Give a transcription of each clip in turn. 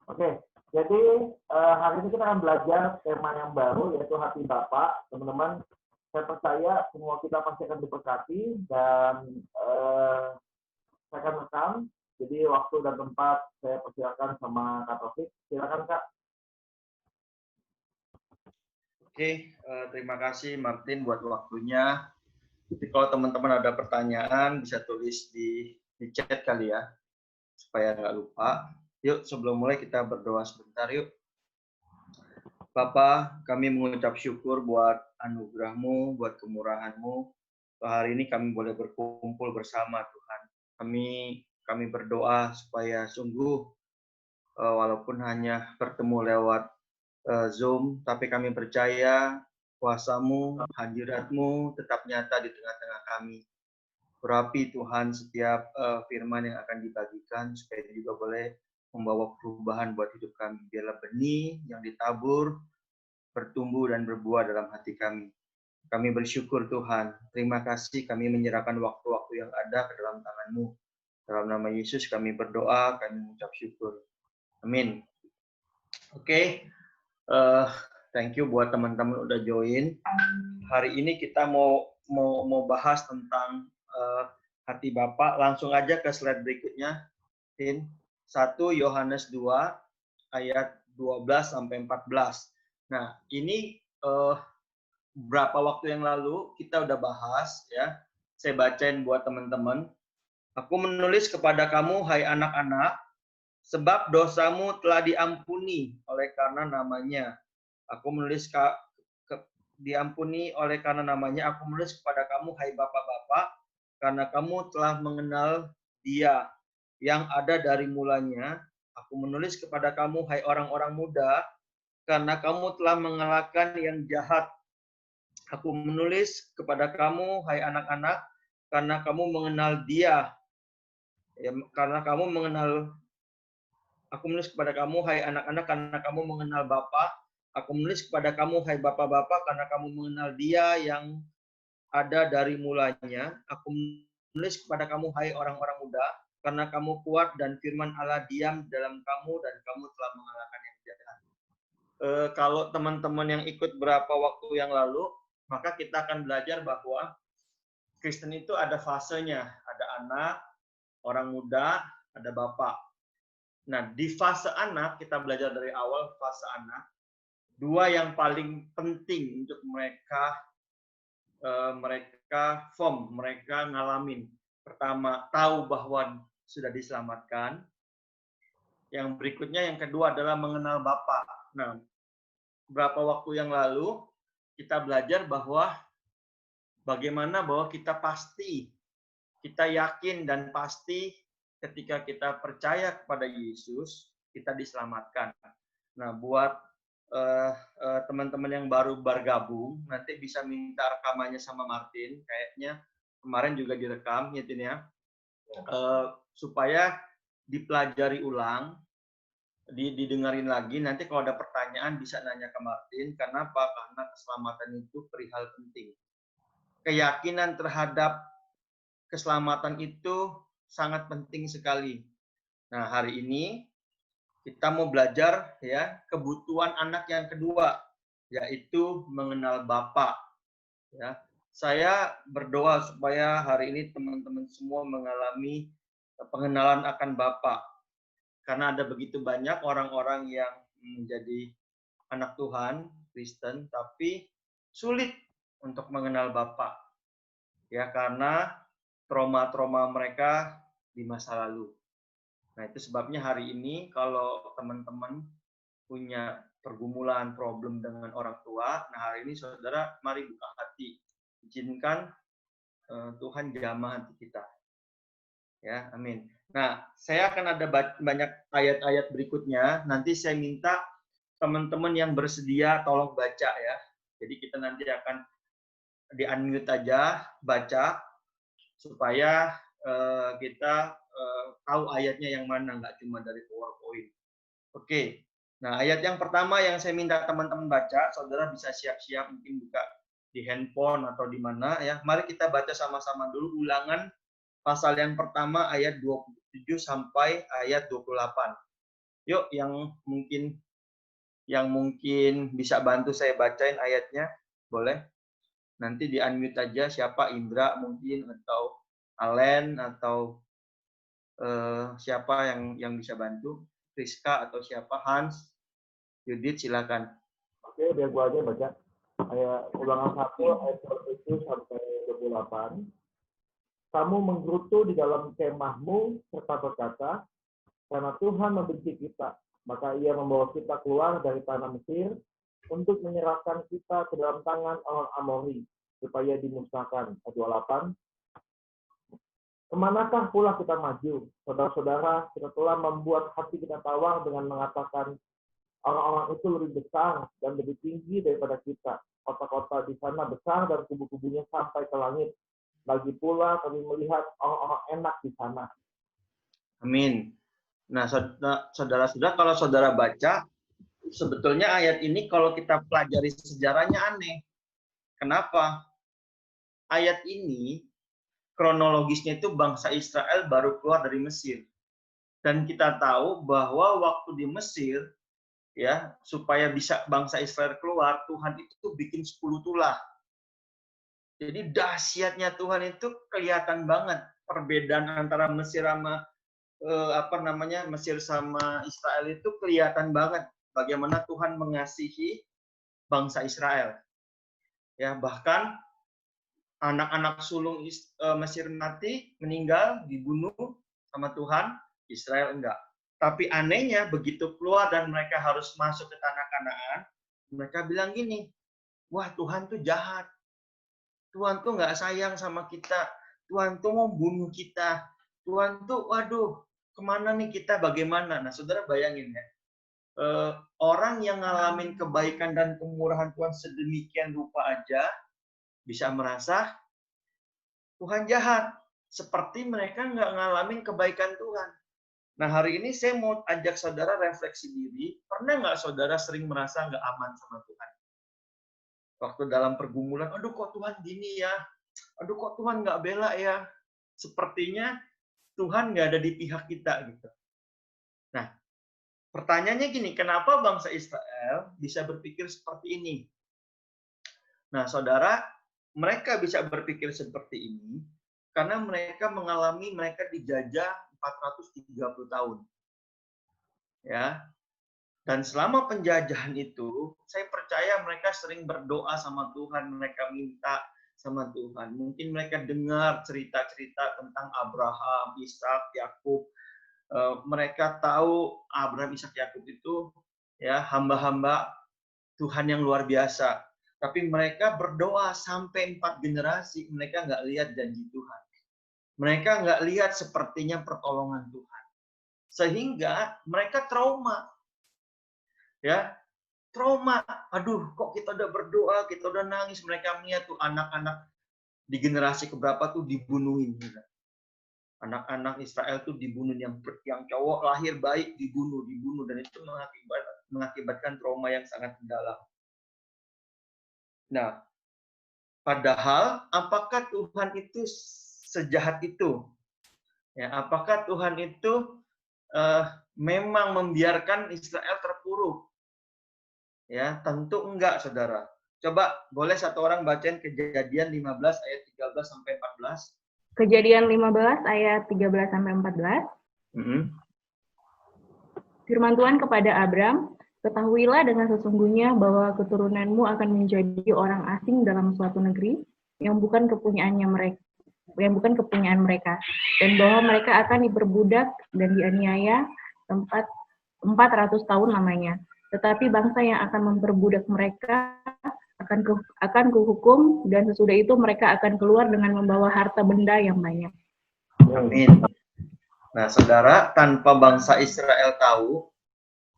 Oke, jadi hari ini kita akan belajar tema yang baru yaitu hati Bapa. Teman-teman, saya percaya semua kita pasti akan diberkati dan saya akan rekam. Jadi waktu dan tempat saya persilakan sama Kak Taufik. Silakan Kak. Oke, terima kasih Martin buat waktunya. Jadi kalau teman-teman ada pertanyaan bisa tulis di chat kali ya, supaya nggak lupa. Yuk sebelum mulai kita berdoa sebentar yuk. Bapa, kami mengucap syukur buat anugerah-Mu, buat kemurahan-Mu. Hari ini kami boleh berkumpul bersama Tuhan. Kami berdoa supaya sungguh walaupun hanya bertemu lewat Zoom, tapi kami percaya kuasa-Mu, hadirat-Mu tetap nyata di tengah-tengah kami. Urapi Tuhan setiap firman yang akan dibagikan, supaya juga boleh membawa perubahan buat hidup kami. Biarlah benih yang ditabur, bertumbuh dan berbuah dalam hati kami. Kami bersyukur Tuhan. Terima kasih kami menyerahkan waktu-waktu yang ada ke dalam tangan-Mu. Dalam nama Yesus kami berdoa, kami mengucap syukur. Amin. Oke. Thank you buat teman-teman udah join. Hari ini kita mau bahas tentang hati Bapa. Langsung aja ke slide berikutnya. 1 Yohanes 2 ayat 12 sampai 14. Nah, ini berapa waktu yang lalu kita udah bahas ya. Saya bacain buat teman-teman. Aku menulis kepada kamu hai anak-anak, sebab dosamu telah diampuni oleh karena namanya. Aku menulis diampuni oleh karena namanya. Aku menulis kepada kamu hai bapak-bapak, karena kamu telah mengenal Dia yang ada dari mulanya. Aku menulis kepada kamu hai orang-orang muda, karena kamu telah mengalahkan yang jahat. Aku menulis kepada kamu hai anak-anak, karena kamu mengenal Dia. Ya, karena kamu mengenal. Aku menulis kepada kamu hai anak-anak, karena kamu mengenal Bapa. Aku menulis kepada kamu hai bapak-bapak, karena kamu mengenal Dia yang ada dari mulanya. Aku menulis kepada kamu hai orang-orang muda, karena kamu kuat dan firman Allah diam dalam kamu dan kamu telah mengalahkan yang jahat. Kalau teman-teman yang ikut berapa waktu yang lalu, maka kita akan belajar bahwa Kristen itu ada fasenya, ada anak, orang muda, ada bapak. Nah, di fase anak, kita belajar dari awal fase anak, dua yang paling penting untuk mereka ngalamin. Pertama, tahu bahwa sudah diselamatkan. Yang berikutnya, yang kedua adalah mengenal Bapa. Nah, beberapa waktu yang lalu, kita belajar bahwa bagaimana bahwa kita yakin dan pasti ketika kita percaya kepada Yesus, kita diselamatkan. Nah, buat teman-teman yang baru bergabung, nanti bisa minta rekamannya sama Martin. Kayaknya kemarin juga direkam, ya Tin ya. Supaya dipelajari ulang, didengarin lagi. Nanti kalau ada pertanyaan bisa nanya ke Martin. Kenapa? Karena keselamatan itu perihal penting. Keyakinan terhadap keselamatan itu sangat penting sekali. Nah, hari ini kita mau belajar ya kebutuhan anak yang kedua, yaitu mengenal Bapa. Ya, saya berdoa supaya hari ini teman-teman semua mengalami pengenalan akan Bapa. Karena ada begitu banyak orang-orang yang menjadi anak Tuhan, Kristen, tapi sulit untuk mengenal Bapa. Ya, karena trauma-trauma mereka di masa lalu. Nah, itu sebabnya hari ini kalau teman-teman punya pergumulan, problem dengan orang tua, nah hari ini saudara mari buka hati. Izinkan Tuhan jamah hati kita. Ya, amin. Nah, saya akan ada banyak ayat-ayat berikutnya. Nanti saya minta teman-teman yang bersedia tolong baca ya. Jadi kita nanti akan di-unmute aja, baca supaya kita tahu ayatnya yang mana, nggak cuma dari PowerPoint. Oke. Nah, ayat yang pertama yang saya minta teman-teman baca, saudara bisa siap-siap mungkin buka di handphone atau di mana ya. Mari kita baca sama-sama dulu Ulangan pasal yang pertama ayat 27 sampai ayat 28. Yuk yang mungkin bisa bantu saya bacain ayatnya, boleh? Nanti di-unmute aja siapa, Indra mungkin, atau Alen, atau siapa yang bisa bantu? Rizka atau siapa? Hans, Yudit, silakan. Oke, biar gua aja baca. Ayat Ulangan 1 ayat 27 sampai 28. Kamu menggerutu di dalam kemahmu serta berkata, karena Tuhan membenci kita, maka Ia membawa kita keluar dari tanah Mesir untuk menyerahkan kita ke dalam tangan orang Amori, supaya dimusnahkan. Ayat 28. Kemanakah pula kita maju? Saudara-saudara, kita telah membuat hati kita tawang dengan mengatakan, orang-orang itu lebih besar dan lebih tinggi daripada kita. Kota-kota di sana besar dan kubu-kubunya sampai ke langit. Lagi pula kami melihat orang-orang enak di sana. Amin. Nah, saudara-saudara, kalau saudara baca, sebetulnya ayat ini kalau kita pelajari sejarahnya aneh. Kenapa? Ayat ini kronologisnya itu bangsa Israel baru keluar dari Mesir. Dan kita tahu bahwa waktu di Mesir, ya, supaya bisa bangsa Israel keluar, Tuhan itu bikin 10 tulah. Jadi dahsyatnya Tuhan itu kelihatan banget perbedaan antara Mesir sama Mesir sama Israel itu kelihatan banget bagaimana Tuhan mengasihi bangsa Israel. Ya, bahkan anak-anak sulung Mesir mati, meninggal, dibunuh sama Tuhan, Israel enggak. Tapi anehnya begitu keluar dan mereka harus masuk ke tanah Kanaan, mereka bilang gini, wah Tuhan tuh jahat. Tuhan tuh nggak sayang sama kita. Tuhan tuh mau bunuh kita. Tuhan tuh, waduh, kemana nih kita, bagaimana? Nah, saudara bayangin ya, orang yang ngalamin kebaikan dan kemurahan Tuhan sedemikian rupa aja bisa merasa Tuhan jahat. Seperti mereka nggak ngalamin kebaikan Tuhan. Nah, hari ini saya mau ajak saudara refleksi diri. Pernah nggak saudara sering merasa nggak aman sama Tuhan? Waktu dalam pergumulan, aduh kok Tuhan gini ya? Aduh kok Tuhan nggak bela ya? Sepertinya Tuhan nggak ada di pihak kita gitu. Nah, pertanyaannya gini, kenapa bangsa Israel bisa berpikir seperti ini? Nah, saudara, mereka bisa berpikir seperti ini karena mereka dijajah 430 tahun. Ya. Dan selama penjajahan itu, saya percaya mereka sering berdoa sama Tuhan, mereka minta sama Tuhan. Mungkin mereka dengar cerita-cerita tentang Abraham, Ishak, Yakub. Mereka tahu Abraham, Ishak, Yakub itu ya hamba-hamba Tuhan yang luar biasa. Tapi mereka berdoa sampai 4 generasi, mereka nggak lihat janji Tuhan. Mereka nggak lihat sepertinya pertolongan Tuhan. Sehingga mereka trauma. Ya, trauma. Aduh, kok kita udah berdoa, kita udah nangis, mereka melihat tuh anak-anak di generasi keberapa tuh dibunuhin. Anak-anak Israel tuh dibunuh, yang cowok lahir baik dibunuh, dan itu mengakibatkan trauma yang sangat mendalam. Nah, padahal apakah Tuhan itu sejahat itu? Ya, apakah Tuhan itu memang membiarkan Israel terpuruk? Ya, tentu enggak, saudara. Coba boleh satu orang bacain Kejadian 15 ayat 13 sampai 14. Kejadian 15 ayat 13 sampai 14. Firman Tuhan kepada Abram, ketahuilah dengan sesungguhnya bahwa keturunanmu akan menjadi orang asing dalam suatu negeri yang bukan kepunyaan mereka, dan bahwa mereka akan diperbudak dan dianiaya 400 tahun lamanya. Tetapi bangsa yang akan memperbudak mereka akan kuhukum, dan sesudah itu mereka akan keluar dengan membawa harta benda yang banyak. Amin. Nah, saudara, tanpa bangsa Israel tahu,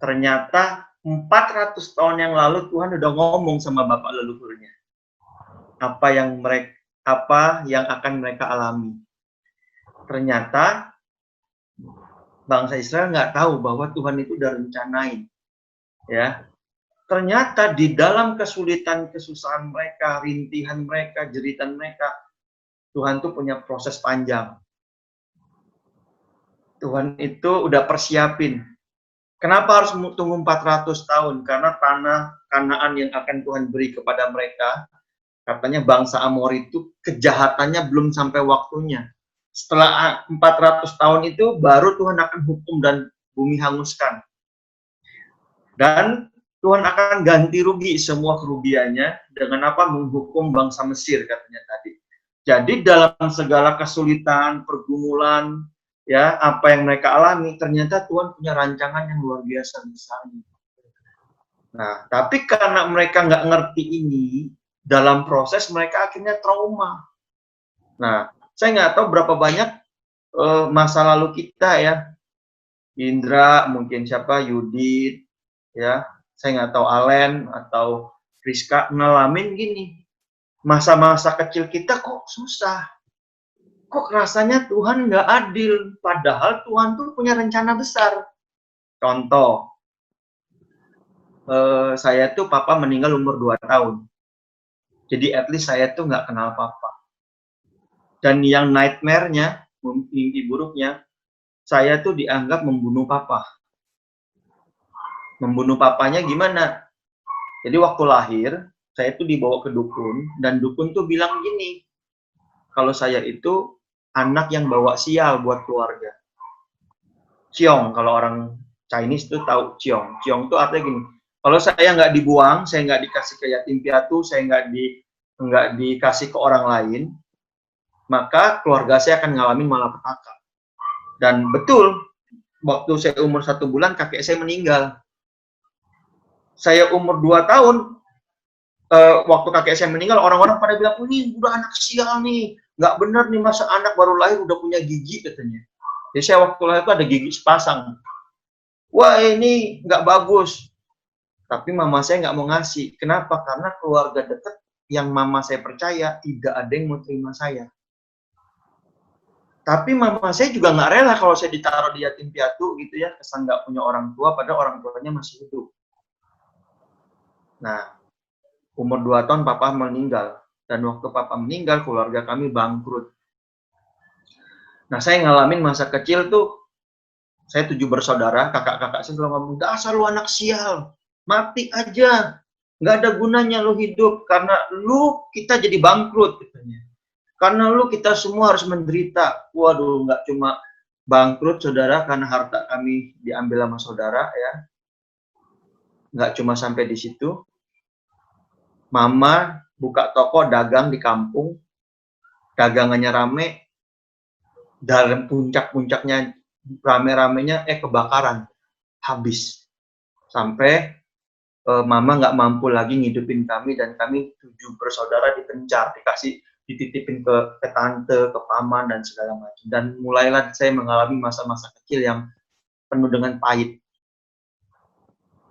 ternyata 400 tahun yang lalu Tuhan udah ngomong sama bapak leluhurnya. Apa yang akan mereka alami. Ternyata bangsa Israel nggak tahu bahwa Tuhan itu udah rencanain. Ya. Ternyata di dalam kesulitan, kesusahan mereka, rintihan mereka, jeritan mereka, Tuhan tuh punya proses panjang. Tuhan itu udah persiapin Kenapa harus tunggu 400 tahun? Karena tanah Kanaan yang akan Tuhan beri kepada mereka, katanya bangsa Amori itu kejahatannya belum sampai waktunya. Setelah 400 tahun itu baru Tuhan akan hukum dan bumi hanguskan. Dan Tuhan akan ganti rugi semua kerugiannya dengan apa? Menghukum bangsa Mesir katanya tadi. Jadi dalam segala kesulitan, pergumulan, ya apa yang mereka alami, ternyata Tuhan punya rancangan yang luar biasa besarnya. Nah, tapi karena mereka nggak ngerti ini, dalam proses mereka akhirnya trauma. Nah, saya nggak tahu berapa banyak masa lalu kita ya, Indra, mungkin siapa, Yudit, ya, saya nggak tahu Alen atau Rizka ngalamin gini, masa-masa kecil kita kok susah, kok rasanya Tuhan nggak adil, padahal Tuhan tuh punya rencana besar. Contoh, saya tuh papa meninggal umur 2 tahun, jadi at least saya tuh nggak kenal papa. Dan yang nightmare-nya, mimpi buruknya, saya tuh dianggap membunuh papa. Membunuh papanya gimana? Jadi waktu lahir, saya tuh dibawa ke dukun, dan dukun tuh bilang gini, kalau saya itu anak yang bawa sial buat keluarga. Ciong, kalau orang Chinese tuh tahu ciong. Ciong tuh artinya gini, kalau saya nggak dibuang, saya nggak dikasih ke yatim piatu, saya nggak dikasih ke orang lain, maka keluarga saya akan ngalamin malapetaka. Dan betul, waktu saya umur 1 bulan, kakek saya meninggal. Saya umur 2 tahun, waktu kakek saya meninggal, orang-orang pada bilang, ini udah anak sial nih, nggak bener nih masa anak baru lahir udah punya gigi katanya. Jadi saya waktu lahir itu ada gigi sepasang. Wah ini nggak bagus. Tapi mama saya nggak mau ngasih. Kenapa? Karena keluarga dekat yang mama saya percaya tidak ada yang mau terima saya. Tapi mama saya juga nggak rela kalau saya ditaruh di yatim piatu gitu ya, kesan nggak punya orang tua, padahal orang tuanya masih hidup. Nah, umur 2 tahun papa meninggal. Dan waktu papa meninggal, keluarga kami bangkrut. Nah, saya ngalamin masa kecil tuh, saya 7 bersaudara, kakak-kakak saya selalu ngomong, dasar lu anak sial, mati aja, nggak ada gunanya lu hidup, karena lu kita jadi bangkrut, katanya. Karena lu kita semua harus menderita. Waduh, nggak cuma bangkrut saudara karena harta kami diambil sama saudara ya. Nggak cuma sampai di situ. Mama buka toko dagang di kampung, dagangannya rame, dalam puncak-puncaknya rame-ramenya kebakaran, habis. Sampai mama nggak mampu lagi ngidupin kami dan kami 7 bersaudara dipencar, dititipin ke tante, ke paman dan segala macam. Dan mulailah saya mengalami masa-masa kecil yang penuh dengan pahit.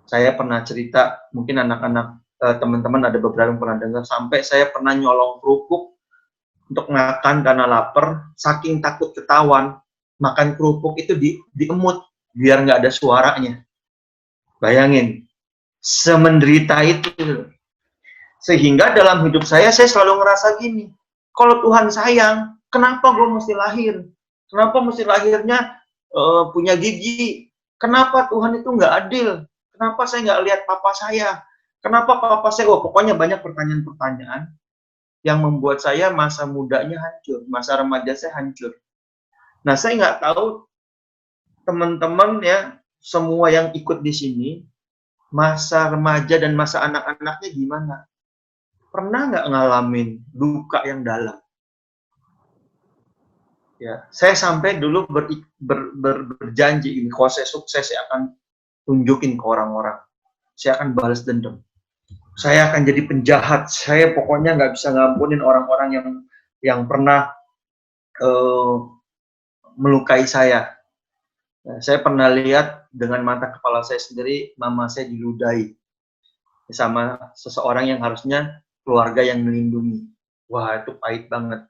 Saya pernah cerita, mungkin anak-anak teman-teman ada beberapa yang pernah dengar, sampai saya pernah nyolong kerupuk untuk makan karena lapar, saking takut ketahuan, makan kerupuk itu diemut biar nggak ada suaranya. Bayangin, semenderita itu. Sehingga dalam hidup saya selalu ngerasa gini, kalau Tuhan sayang, kenapa gue mesti lahir? Kenapa mesti lahirnya punya gigi? Kenapa Tuhan itu nggak adil? Kenapa saya nggak lihat papa saya? Kenapa papa saya? Oh, pokoknya banyak pertanyaan-pertanyaan yang membuat saya masa mudanya hancur, masa remaja saya hancur. Nah, saya nggak tahu teman-teman ya, semua yang ikut di sini, masa remaja dan masa anak-anaknya gimana? Pernah nggak ngalamin duka yang dalam? Ya, saya sampai dulu berjanji ini, kalau saya sukses saya akan tunjukin ke orang-orang, saya akan balas dendam, saya akan jadi penjahat, saya pokoknya nggak bisa ngampunin orang-orang yang pernah melukai saya. Nah, saya pernah lihat dengan mata kepala saya sendiri, mama saya diludahi sama seseorang yang harusnya keluarga yang melindungi. Wah, itu pahit banget.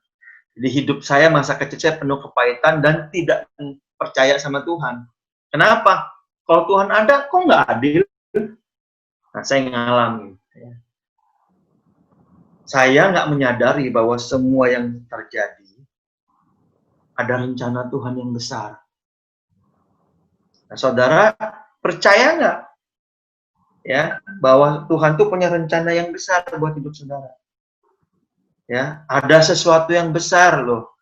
Jadi hidup saya, masa kecil saya penuh kepahitan dan tidak percaya sama Tuhan. Kenapa? Kalau Tuhan ada, kok nggak adil? Nah, saya ngalamin. Saya nggak menyadari bahwa semua yang terjadi ada rencana Tuhan yang besar. Nah, saudara Percaya nggak? Ya, bahwa Tuhan tuh punya rencana yang besar buat hidup saudara. Ya, ada sesuatu yang besar loh.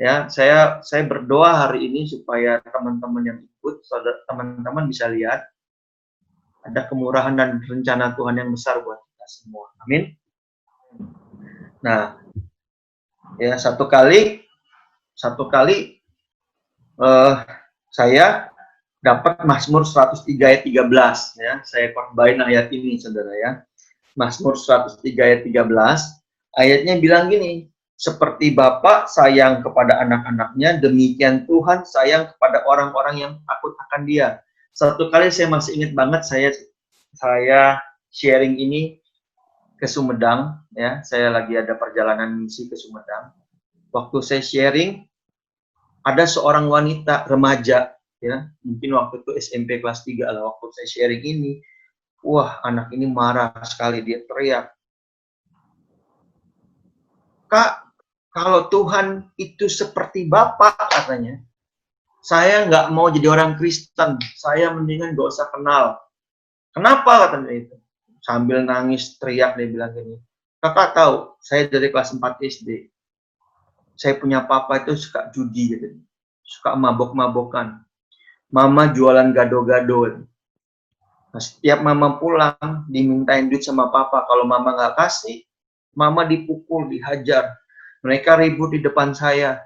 Ya, saya berdoa hari ini supaya teman-teman yang ikut, teman-teman bisa lihat ada kemurahan dan rencana Tuhan yang besar buat kita semua. Amin. Nah, ya satu kali saya dapat Mazmur 103 ayat 13 ya. Saya korbain ayat ini saudara ya. Mazmur 103 ayat 13 ayatnya bilang gini, seperti Bapa sayang kepada anak-anaknya, demikian Tuhan sayang kepada orang-orang yang takut akan Dia. Satu kali saya masih ingat banget, saya sharing ini ke Sumedang ya. Saya lagi ada perjalanan misi ke Sumedang. Waktu saya sharing, ada seorang wanita remaja ya, mungkin waktu itu SMP kelas 3 lah, waktu saya sharing ini, wah anak ini marah sekali, dia teriak, Kak, kalau Tuhan itu seperti Bapak katanya, saya nggak mau jadi orang Kristen, saya mendingan nggak usah kenal. Kenapa katanya itu? Sambil nangis teriak dia bilang gini, Kakak tahu, saya dari kelas 4 SD, saya punya papa itu suka judi gitu, suka mabok-mabokan. Mama jualan gado-gado. Nah, setiap mama pulang dimintain duit sama papa, kalau mama nggak kasih, mama dipukul, dihajar. Mereka ribut di depan saya.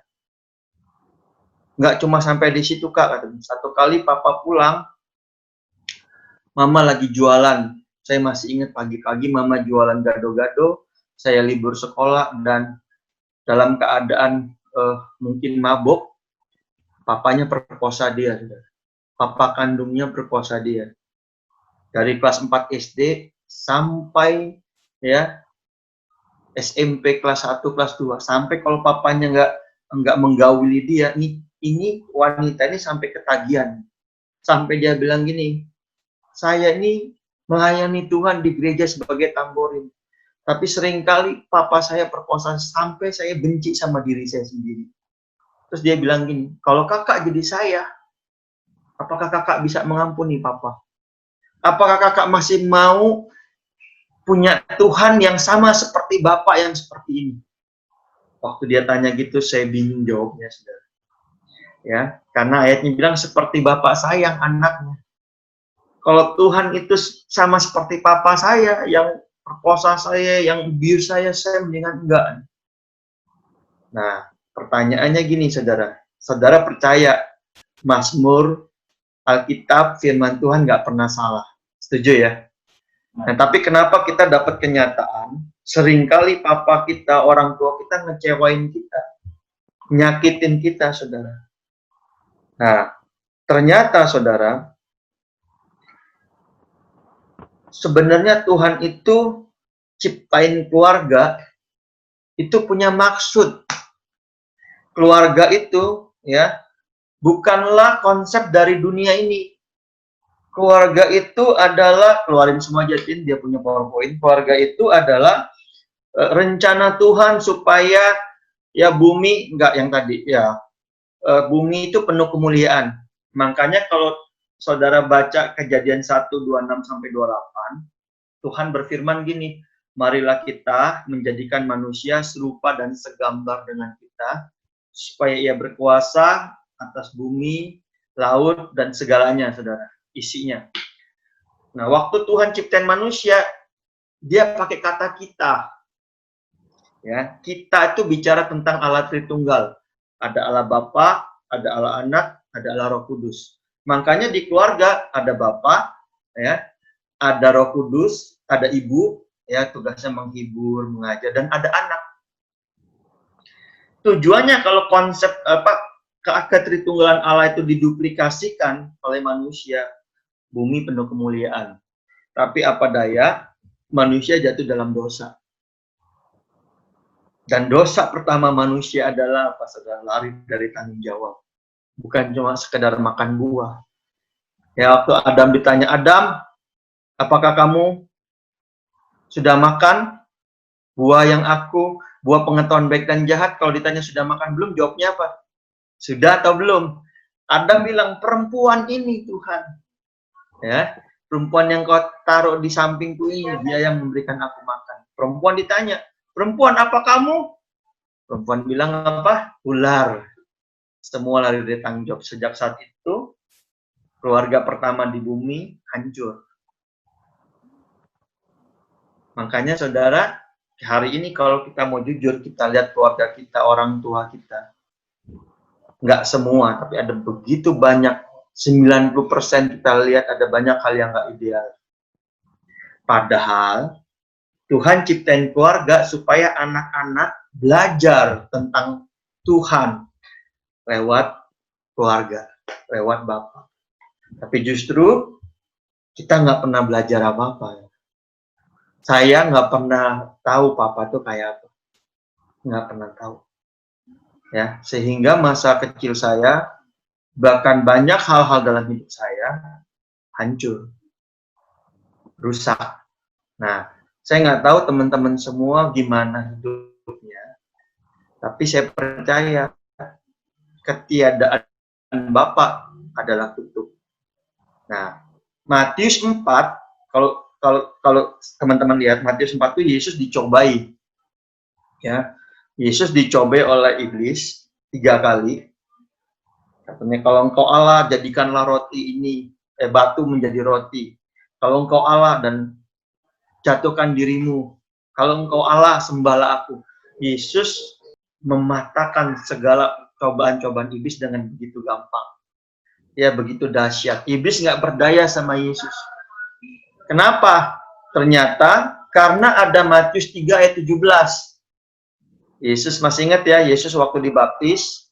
Nggak cuma sampai di situ Kak, satu kali papa pulang, mama lagi jualan. Saya masih ingat pagi-pagi mama jualan gado-gado, saya libur sekolah dan dalam keadaan mungkin mabuk, papanya perkosa dia. Papa kandungnya perkosa dia. Dari kelas 4 SD sampai ya SMP kelas 1, kelas 2, sampai kalau papanya nggak menggauli dia, ini wanita ini sampai ketagihan. Sampai dia bilang gini, saya ini melayani Tuhan di gereja sebagai tamborin. Tapi seringkali papa saya perkosa sampai saya benci sama diri saya sendiri. Terus dia bilang gini, kalau kakak jadi saya, apakah kakak bisa mengampuni papa? Apakah kakak masih mau punya Tuhan yang sama seperti Bapak yang seperti ini? Waktu dia tanya gitu, saya bingung jawabnya, saudara. Ya, karena ayatnya bilang seperti Bapak sayang anaknya. Kalau Tuhan itu sama seperti Papa saya, yang perkosa saya, yang abuse saya mendingan enggak. Nah, pertanyaannya gini, saudara. Saudara percaya Mazmur, Alkitab, firman Tuhan nggak pernah salah. Setuju ya? Nah, tapi kenapa kita dapat kenyataan, seringkali papa kita, orang tua kita ngecewain kita, nyakitin kita, saudara. Nah, ternyata, saudara, sebenarnya Tuhan itu ciptain keluarga, itu punya maksud. Keluarga itu, ya, bukanlah konsep dari dunia ini. Keluarga itu adalah, keluarin semua Jatin, dia punya PowerPoint. Keluarga itu adalah rencana Tuhan supaya ya bumi, enggak yang tadi, ya bumi itu penuh kemuliaan. Makanya kalau saudara baca Kejadian 1:26-28, Tuhan berfirman gini, marilah kita menjadikan manusia serupa dan segambar dengan kita, supaya ia berkuasa atas bumi, laut, dan segalanya, saudara, isinya. Nah, waktu Tuhan ciptain manusia, dia pakai kata kita. Ya, kita itu bicara tentang Allah Tritunggal. Ada Allah Bapa, ada Allah Anak, ada Allah Roh Kudus. Makanya di keluarga ada Bapa, ya, ada Roh Kudus, ada Ibu, ya, tugasnya menghibur, mengajar, dan ada anak. Tujuannya kalau konsep ketritunggalan Allah itu diduplikasikan oleh manusia, bumi penuh kemuliaan. Tapi apa daya, manusia jatuh dalam dosa. Dan dosa pertama manusia adalah apa, saudara? Lari dari tanggung jawab. Bukan cuma sekedar makan buah. Ya, waktu Adam ditanya, Adam, apakah kamu sudah makan buah yang buah pengetahuan baik dan jahat? Kalau ditanya sudah makan belum, jawabnya apa? Sudah atau belum? Adam bilang, perempuan ini Tuhan. Ya, perempuan yang kau taruh di sampingku ini, dia yang memberikan aku makan. Perempuan ditanya, perempuan apa kamu? Perempuan bilang apa? Ular. Semua lari dari tanggung jawab. Sejak saat itu, keluarga pertama di bumi hancur. Makanya saudara, hari ini kalau kita mau jujur, kita lihat keluarga kita, orang tua kita. Nggak semua, tapi ada begitu banyak. 90% kita lihat ada banyak hal yang nggak ideal. Padahal, Tuhan ciptain keluarga supaya anak-anak belajar tentang Tuhan lewat keluarga, lewat Bapak. Tapi justru kita nggak pernah belajar apa-apa. Saya nggak pernah tahu Papa itu kayak apa. Nggak pernah tahu. Ya, sehingga masa kecil saya, bahkan banyak hal-hal dalam hidup saya, hancur. Rusak. Nah, saya nggak tahu teman-teman semua gimana hidupnya. Tapi saya percaya ketiadaan Bapak adalah kutub. Nah, Matius 4, kalau teman-teman lihat Matius 4 itu Yesus dicobai. Ya. Yesus dicobai oleh iblis 3 kali. Katanya kalau engkau Allah, jadikanlah roti ini, batu menjadi roti. Kalau engkau Allah dan jatuhkan dirimu. Kalau engkau Allah, sembahlah aku. Yesus mematahkan segala cobaan-cobaan iblis dengan begitu gampang. Ya, begitu dahsyat. Iblis nggak berdaya sama Yesus. Kenapa? Ternyata karena ada Matius 3 ayat 17. Yesus masih ingat ya, Yesus waktu dibaptis,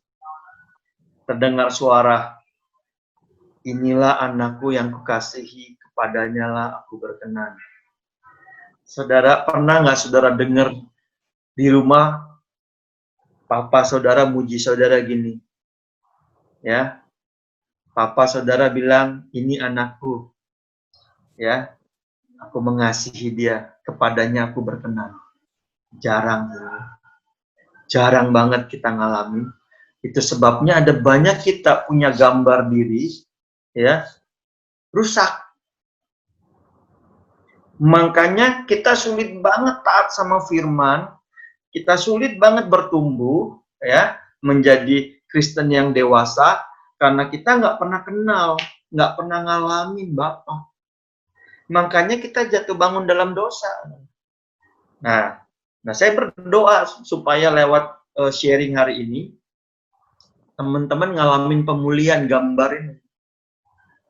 terdengar suara, inilah anakku yang kukasihi, kepadanya lah aku berkenan. Saudara, pernah nggak saudara dengar di rumah, papa saudara muji saudara gini? Ya, papa saudara bilang, ini anakku. Ya, aku mengasihi dia, kepadanya aku berkenan. Jarang. Jarang banget kita ngalamin. Itu sebabnya ada banyak kita punya gambar diri, ya, rusak. Makanya kita sulit banget taat sama firman, kita sulit banget bertumbuh, ya, menjadi Kristen yang dewasa, karena kita nggak pernah kenal, nggak pernah ngalamin Bapa. Makanya kita jatuh bangun dalam dosa. Nah, saya berdoa supaya lewat sharing hari ini, teman-teman ngalamin pemulihan gambar ini.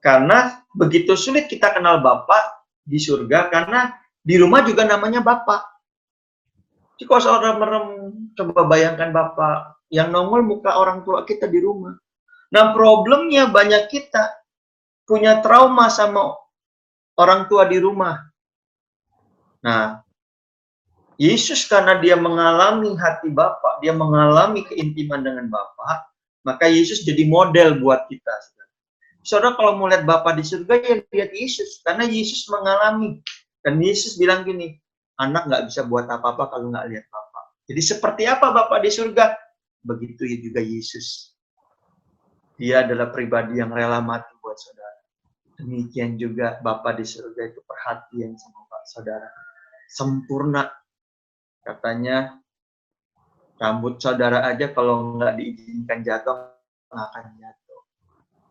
Karena begitu sulit kita kenal Bapa di surga, karena di rumah juga namanya Bapa. Jadi kalau saudara coba bayangkan Bapa yang nongol muka orang tua kita di rumah. Nah, problemnya banyak kita punya trauma sama orang tua di rumah. Nah, Yesus karena dia mengalami hati Bapa, dia mengalami keintiman dengan Bapa, maka Yesus jadi model buat kita. Saudara kalau mau lihat Bapa di surga, ya lihat Yesus. Karena Yesus mengalami. Dan Yesus bilang gini, anak nggak bisa buat apa-apa kalau nggak lihat Bapa. Jadi seperti apa Bapa di surga? Begitu juga Yesus. Dia adalah pribadi yang rela mati buat saudara. Demikian juga Bapa di surga itu perhatian sama Pak saudara. Sempurna. Katanya, rambut saudara aja kalau nggak diizinkan jatuh, nggak akan jatuh.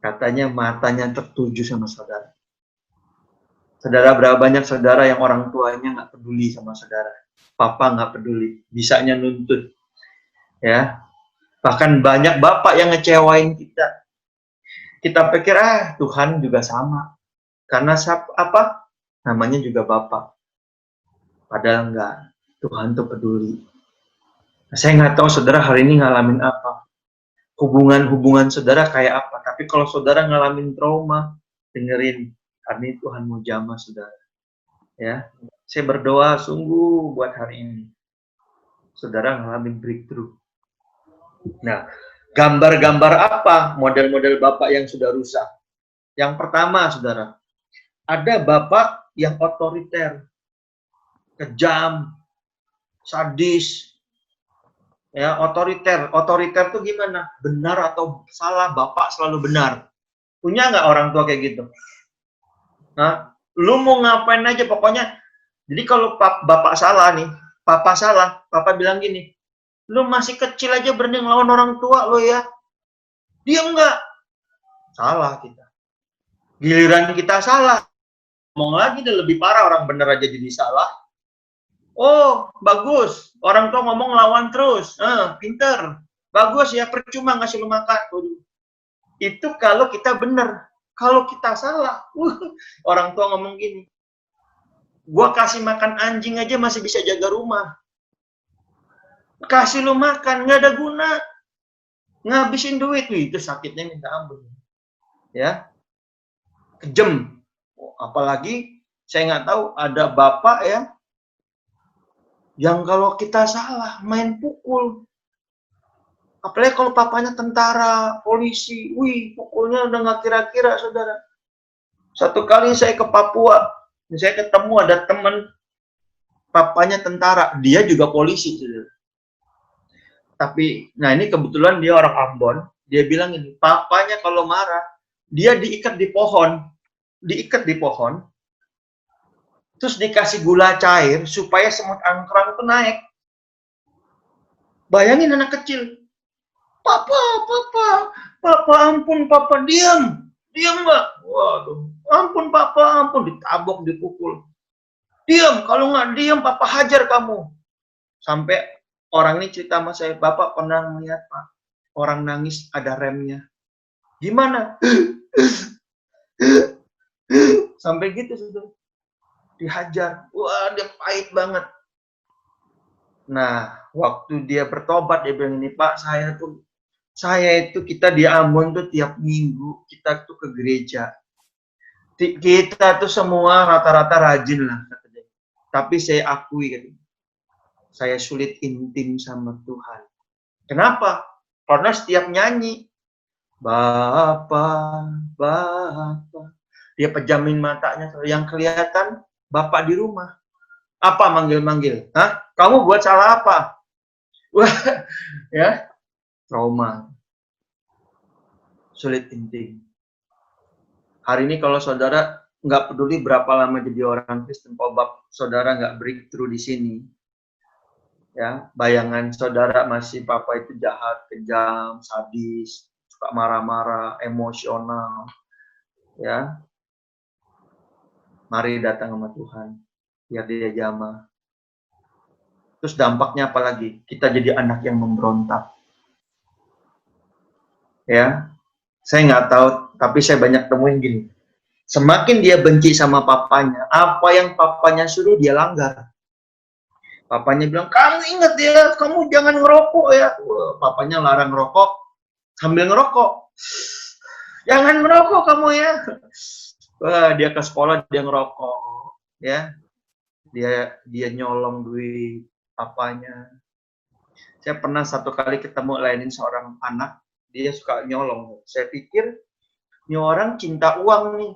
Katanya matanya tertuju sama saudara. Saudara, berapa banyak saudara yang orang tuanya nggak peduli sama saudara. Papa nggak peduli, bisanya nuntut. Ya, bahkan banyak bapak yang ngecewain kita. Kita pikir, Tuhan juga sama. Karena apa? Namanya juga bapak. Padahal enggak. Tuhan tuh peduli. Saya nggak tahu saudara hari ini ngalamin apa. Hubungan saudara kayak apa. Tapi kalau saudara ngalamin trauma, dengerin. Karena Tuhan mau jamah saudara. Ya, saya berdoa sungguh buat hari ini. Saudara ngalamin breakthrough. Nah, gambar-gambar apa model-model bapak yang sudah rusak? Yang pertama, saudara, ada bapak yang otoriter, kejam, sadis, ya, otoriter. Otoriter tuh gimana? Benar atau salah, bapak selalu benar. Punya nggak orang tua kayak gitu? Nah, lu mau ngapain aja pokoknya. Jadi kalau bapak salah nih, papa salah, papa bilang gini, lu masih kecil aja berani ngelawan orang tua lo ya. Dia enggak. Salah kita. Giliran kita salah. Ngomong lagi deh lebih parah, orang bener aja jadi salah. Oh, bagus. Orang tua ngomong lawan terus. Pinter. Bagus ya, percuma ngasih lu makan. Itu kalau kita bener. Kalau kita salah, orang tua ngomong gini, gua kasih makan anjing aja masih bisa jaga rumah. Kasih lu makan, nggak ada guna. Ngabisin duit. Itu sakitnya minta ampun. Ya, kejam. Apalagi, saya nggak tahu, ada bapak ya, yang kalau kita salah, main pukul. Apalagi kalau papanya tentara, polisi, pukulnya udah nggak kira-kira, saudara. Satu kali saya ke Papua, saya ketemu ada teman, papanya tentara, dia juga polisi, saudara. Tapi, nah ini kebetulan dia orang Ambon, dia bilang ini, papanya kalau marah, dia diikat di pohon, terus dikasih gula cair supaya semut angkrang itu naik. Bayangin anak kecil, papa, ampun, papa, diam mbak. Waduh, ampun papa, ampun, ditabok, dipukul. Diam, kalau nggak diam, papa hajar kamu. Sampai orang ini cerita sama saya, bapak pernah melihat pak, orang nangis ada remnya. Gimana? Sampai gitu sudah. Dihajar. Wah, dia pahit banget. Nah, waktu dia bertobat, dia bilang ini, Pak, saya itu kita di Ambon tuh tiap minggu kita tuh ke gereja. Kita tuh semua rata-rata rajin lah, katanya. Tapi saya akui, katanya, saya sulit intim sama Tuhan. Kenapa? Karena setiap nyanyi, Bapak, dia pejamin matanya, yang kelihatan Bapak di rumah. Apa manggil-manggil? Hah? Kamu buat salah apa? Wah, ya, trauma. Sulit intim. Hari ini kalau saudara nggak peduli berapa lama jadi orang Kristen, kalau saudara nggak breakthrough di sini, ya, bayangan saudara masih papa itu jahat, kejam, sadis, suka marah-marah, emosional, ya. Mari datang sama Tuhan, biar dia jamah. Terus dampaknya apa lagi? Kita jadi anak yang memberontak. Ya, saya nggak tahu, tapi saya banyak temuin gini. Semakin dia benci sama papanya, apa yang papanya suruh dia langgar. Papanya bilang, kamu ingat ya, kamu jangan ngerokok ya. Papanya larang ngerokok, sambil ngerokok. Jangan merokok kamu ya. Wah, dia ke sekolah dia ngerokok, ya. Dia nyolong duit papanya. Saya pernah satu kali ketemu lainin seorang anak, dia suka nyolong. Saya pikir ini orang cinta uang nih.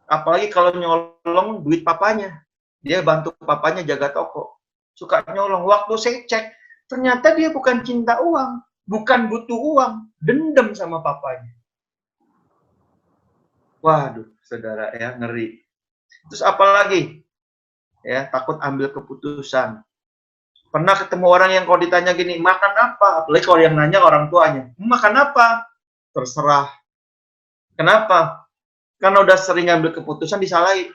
Apalagi kalau nyolong duit papanya. Dia bantu papanya jaga toko. Suka nyolong. Waktu saya cek, ternyata dia bukan cinta uang, bukan butuh uang, dendam sama papanya. Waduh, saudara ya, ngeri. Terus apa lagi? Ya, takut ambil keputusan. Pernah ketemu orang yang kalau ditanya gini, makan apa? Apalagi kalau yang nanya orang tuanya, makan apa? Terserah. Kenapa? Karena udah sering ambil keputusan disalahin.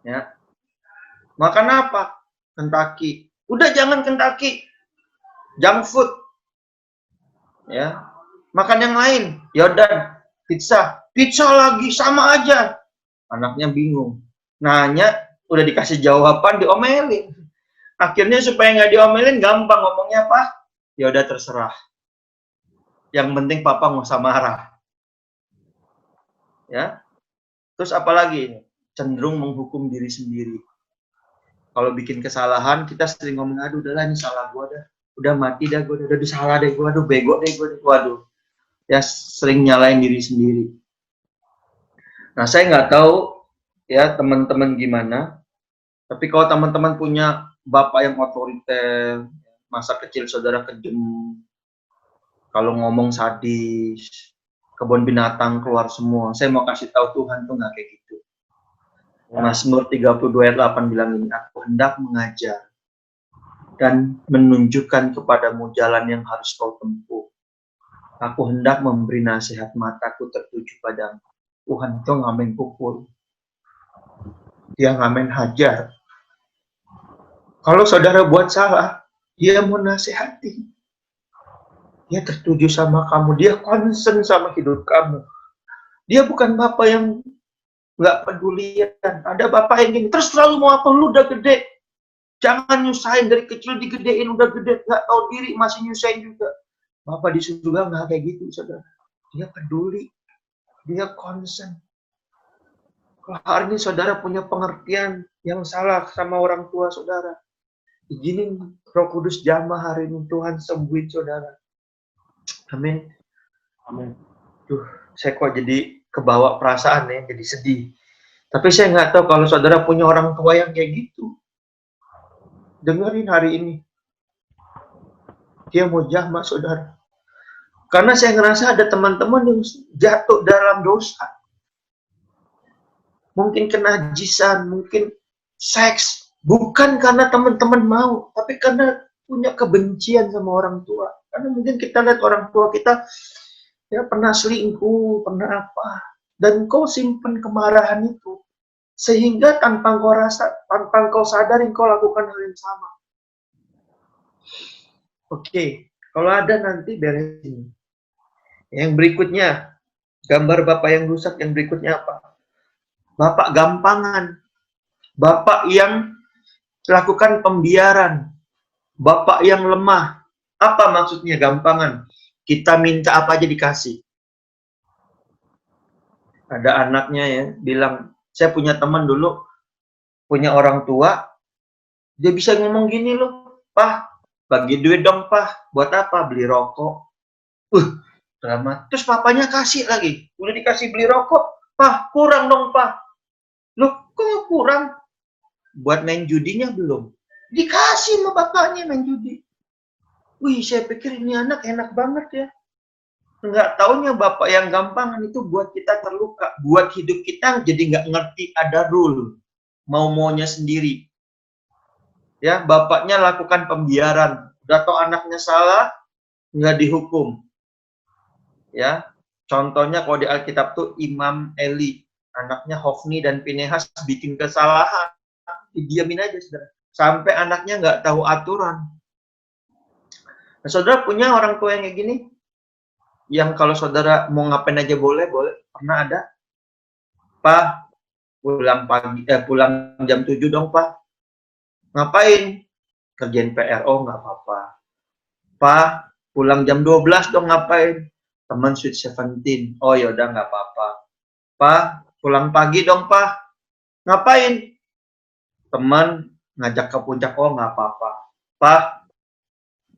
Ya. Makan apa? Kentucky. Udah jangan Kentucky. Junk food. Ya. Makan yang lain. Yaudah, pizza. Pizza lagi, sama aja. Anaknya bingung. Nanya, udah dikasih jawaban, diomelin. Akhirnya supaya nggak diomelin, gampang ngomongnya apa? Ya udah terserah. Yang penting papa nggak usah marah. Ya. Terus apalagi? Cenderung menghukum diri sendiri. Kalau bikin kesalahan, kita sering ngomong, aduh udahlah ini salah gua dah. Udah mati dah gua, udah salah deh gua, aduh bego deh gua, waduh. Ya sering nyalain diri sendiri. Nah, saya nggak tahu ya teman-teman gimana. Tapi kalau teman-teman punya bapak yang otoriter, masa kecil saudara kejam, kalau ngomong sadis, kebun binatang keluar semua. Saya mau kasih tahu Tuhan tuh nggak kayak gitu. Ya. Mazmur 32 ayat 8 bilang ini, aku hendak mengajar dan menunjukkan kepadamu jalan yang harus kau tempuh. Aku hendak memberi nasihat, mataku tertuju padamu. Tuhan itu ngamen pukul. Dia ngamen hajar. Kalau saudara buat salah, dia mau nasihati. Dia tertuju sama kamu, dia concern sama hidup kamu. Dia bukan bapak yang nggak pedulian. Ada bapak yang gini, terus selalu mau apa, lu udah gede. Jangan nyusahin, dari kecil digedein, udah gede, nggak tahu diri, masih nyusahin juga. Bapak di surga nggak kayak gitu, saudara. Dia peduli, dia concern. Kalau hari ini saudara punya pengertian yang salah sama orang tua saudara, izinin Roh Kudus jamah hari ini, Tuhan sembuhin saudara. Amin. Amin. Saya kok jadi kebawa perasaan ya, jadi sedih. Tapi saya nggak tahu kalau saudara punya orang tua yang kayak gitu. Dengerin hari ini. Dia mau jamah saudara. Karena saya ngerasa ada teman-teman yang jatuh dalam dosa. Mungkin kenajisan, mungkin seks. Bukan karena teman-teman mau, tapi karena punya kebencian sama orang tua. Karena mungkin kita lihat orang tua kita ya pernah selingkuh, pernah apa. Dan kau simpan kemarahan itu. Sehingga tanpa kau sadari kau lakukan hal yang sama. Oke, kalau ada nanti beresin. Yang berikutnya, gambar bapak yang rusak, yang berikutnya apa? Bapak gampangan. Bapak yang lakukan pembiaran. Bapak yang lemah. Apa maksudnya gampangan? Kita minta apa aja dikasih. Ada anaknya ya, bilang, saya punya teman dulu, punya orang tua, dia bisa ngomong gini loh, Pak, bagi duit dong, Pak. Buat apa? Beli rokok. Drama. Terus papanya kasih lagi. Udah dikasih beli rokok, Pak, kurang dong, Pak. Loh, kok kurang? Buat main judinya belum. Dikasih sama bapaknya main judi. Wih, saya pikir ini anak enak banget ya. Nggak taunya bapak yang gampangan itu buat kita terluka. Buat hidup kita jadi nggak ngerti ada rule. Mau-maunya sendiri. Ya, bapaknya lakukan pembiaran. Udah tau anaknya salah, nggak dihukum. Ya, contohnya kalau di Alkitab tuh Imam Eli. Anaknya Hofni dan Pinehas bikin kesalahan. Didiamin aja, saudara. Sampai anaknya nggak tahu aturan. Nah, saudara punya orang tua yang kayak gini? Yang kalau saudara mau ngapain aja boleh. Pernah ada? Pak, pulang jam 7 dong, Pak. Ngapain? Kerjain PR. Oh, nggak apa-apa. Pak, pulang jam 12 dong, ngapain? Teman Sweet 17. Oh, yaudah, nggak apa-apa. Pak, pulang pagi dong, Pak. Ngapain? Teman ngajak ke puncak. Oh, nggak apa-apa. Pak,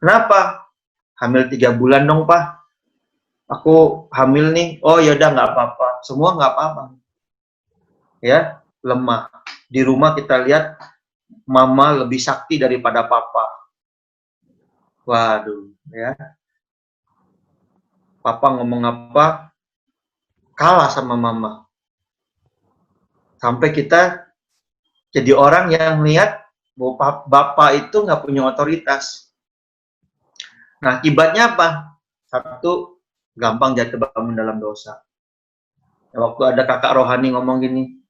kenapa? Hamil 3 bulan dong, Pak. Aku hamil nih. Oh, yaudah, nggak apa-apa. Semua nggak apa-apa. Ya, lemah. Di rumah kita lihat mama lebih sakti daripada papa. Waduh, ya. Papa ngomong apa, kalah sama mama. Sampai kita jadi orang yang lihat bahwa bapak itu nggak punya otoritas. Nah, akibatnya apa? Satu, gampang jatuh bangun dalam dosa. Waktu ada kakak rohani ngomong gini,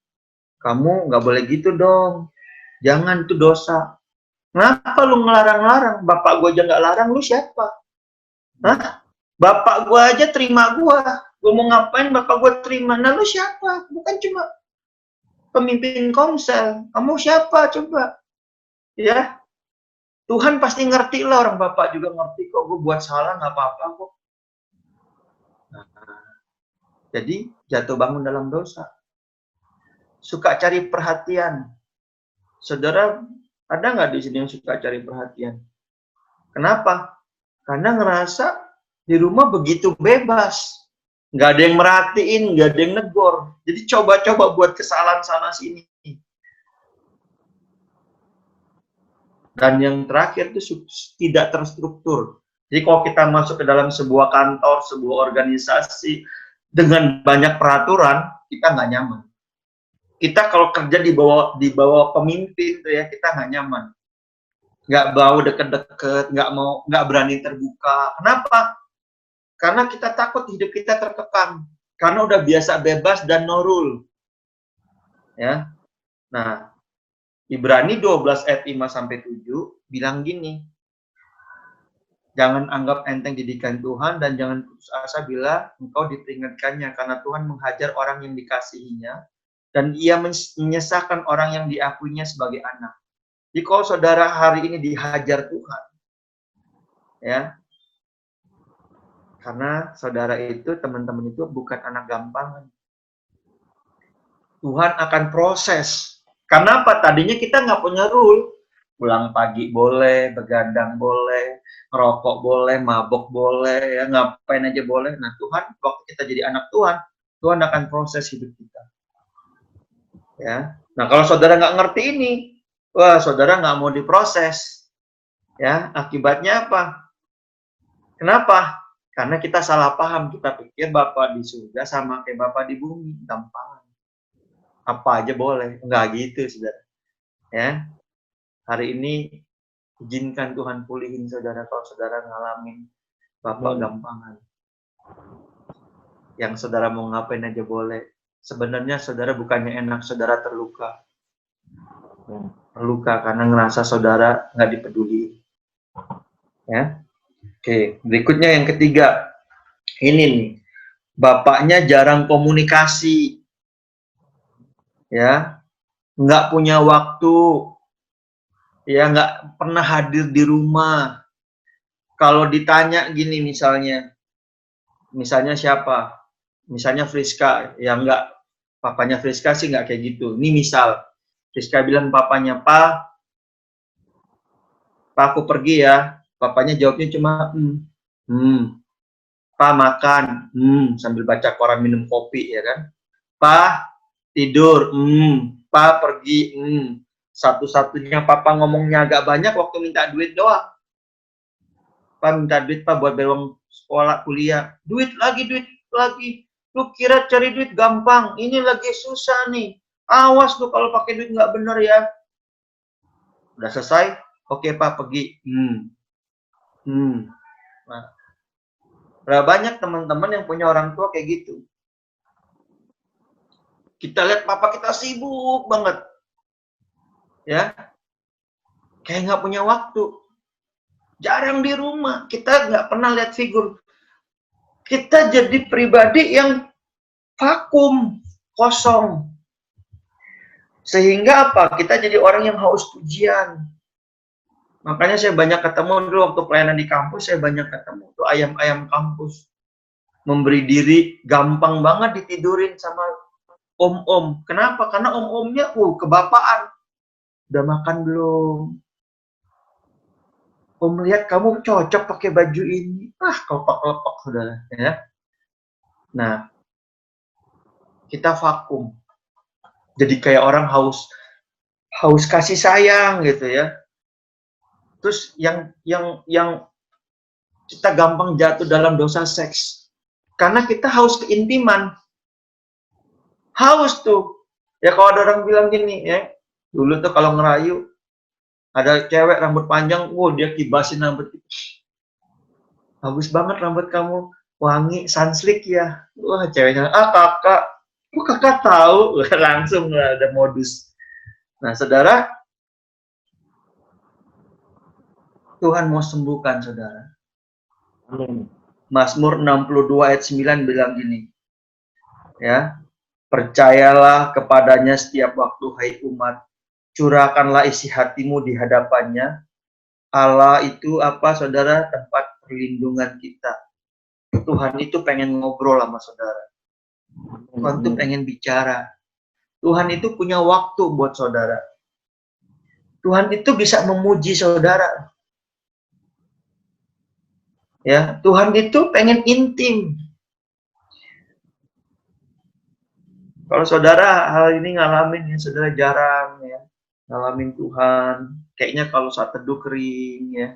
kamu nggak boleh gitu dong. Jangan, itu dosa. Kenapa lu ngelarang-larang? Bapak gue aja nggak larang, lu siapa? Hah? Bapak gue aja terima gue. Gue mau ngapain bapak gue terima. Nah lu siapa? Bukan cuma pemimpin komsel. Kamu siapa coba? Ya, Tuhan pasti ngerti lah, orang bapak juga ngerti kok. Gue buat salah nggak apa-apa kok. Nah, jadi jatuh bangun dalam dosa. Suka cari perhatian. Saudara, ada nggak di sini yang suka cari perhatian? Kenapa? Karena ngerasa di rumah begitu bebas. Nggak ada yang merhatiin, nggak ada yang negor. Jadi coba-coba buat kesalahan sana sini. Dan yang terakhir itu tidak terstruktur. Jadi kalau kita masuk ke dalam sebuah kantor, sebuah organisasi, dengan banyak peraturan, kita nggak nyaman. Kita kalau kerja di bawah pemimpin tuh ya, kita nggak nyaman. Nggak mau deket-deket, nggak berani terbuka. Kenapa? Karena kita takut hidup kita terkekang. Karena udah biasa bebas dan no rule. Ya. Nah, Ibrani 12 ayat 5 sampai 7 bilang gini. Jangan anggap enteng didikan Tuhan dan jangan putus asa bila engkau diperingatkannya, karena Tuhan menghajar orang yang dikasihinya dan ia menyesahkan orang yang diakuinya sebagai anak. Jadi kalau saudara hari ini dihajar Tuhan, ya, karena saudara itu, teman-teman itu bukan anak gampangan. Tuhan akan proses. Karena apa? Tadinya kita nggak punya rule. Pulang pagi boleh, begadang boleh, ngerokok boleh, mabok boleh, ya ngapain aja boleh. Nah Tuhan, waktu kita jadi anak Tuhan, Tuhan akan proses hidup kita. Ya. Nah kalau saudara nggak ngerti ini, wah saudara nggak mau diproses. Ya, akibatnya apa? Kenapa? Karena kita salah paham, kita pikir Bapa di surga sama kayak Bapa di bumi, gampang. Apa aja boleh, nggak gitu saudara. Ya. Hari ini izinkan Tuhan pulihin saudara kalau saudara ngalamin Bapak gampangan. Yang saudara mau ngapain aja boleh. Sebenarnya saudara bukannya enak, saudara terluka. Terluka karena ngerasa saudara nggak dipeduli. Ya. Oke, berikutnya yang ketiga. Ini nih. Bapaknya jarang komunikasi. Ya. Nggak punya waktu. Ya, nggak pernah hadir di rumah. Kalau ditanya gini misalnya siapa? Misalnya Friska, ya nggak, papanya Friska sih nggak kayak gitu. Ini misal, Friska bilang papanya, Pak aku pergi ya. Papanya jawabnya cuma, Pak makan, sambil baca koran minum kopi ya kan. Pak tidur, Pak pergi, Satu-satunya papa ngomongnya agak banyak waktu minta duit doang. Pak minta duit Pak buat bayar uang sekolah kuliah. Duit lagi. Lu kira cari duit gampang? Ini lagi susah nih. Awas lu kalau pakai duit nggak bener ya. Udah selesai? Oke Pak pergi. Nah, berapa banyak teman-teman yang punya orang tua kayak gitu. Kita lihat papa kita sibuk banget. Ya. Kayak nggak punya waktu. Jarang di rumah. Kita nggak pernah lihat figur. Kita jadi pribadi yang vakum, kosong. Sehingga apa? Kita jadi orang yang haus pujian. Makanya saya banyak ketemu dulu waktu pelayanan di kampus, saya banyak ketemu tuh ayam-ayam kampus. Memberi diri, gampang banget ditidurin sama om-om. Kenapa? Karena om-omnya kebapaan. Udah makan belum? Om lihat kamu cocok pakai baju ini. Kelopak-kelopak saudara. Ya. Nah, kita vakum. Jadi kayak orang haus kasih sayang gitu ya. Terus yang kita gampang jatuh dalam dosa seks. Karena kita haus keintiman. Haus tuh. Ya kalau ada orang bilang gini ya. Dulu tuh kalau ngerayu. Ada cewek rambut panjang. Dia kibasin rambut. Bagus banget rambut kamu. Wangi, sunslick ya. Wah ceweknya. Kakak. Kok kakak tahu? Langsung ada modus. Nah saudara. Tuhan mau sembuhkan saudara. Amin. Mazmur 62 ayat 9 bilang gini. Ya. Percayalah kepadanya setiap waktu hai umat. Curahkanlah isi hatimu di hadapannya. Allah itu apa saudara? Tempat perlindungan kita. Tuhan itu pengen ngobrol sama saudara. Tuhan itu pengen bicara. Tuhan itu punya waktu buat saudara. Tuhan itu bisa memuji saudara. Ya, Tuhan itu pengen intim. Kalau saudara hal ini ngalamin ya, saudara jarang ya ngalamin Tuhan. Kayaknya kalau saat teduh kering ya.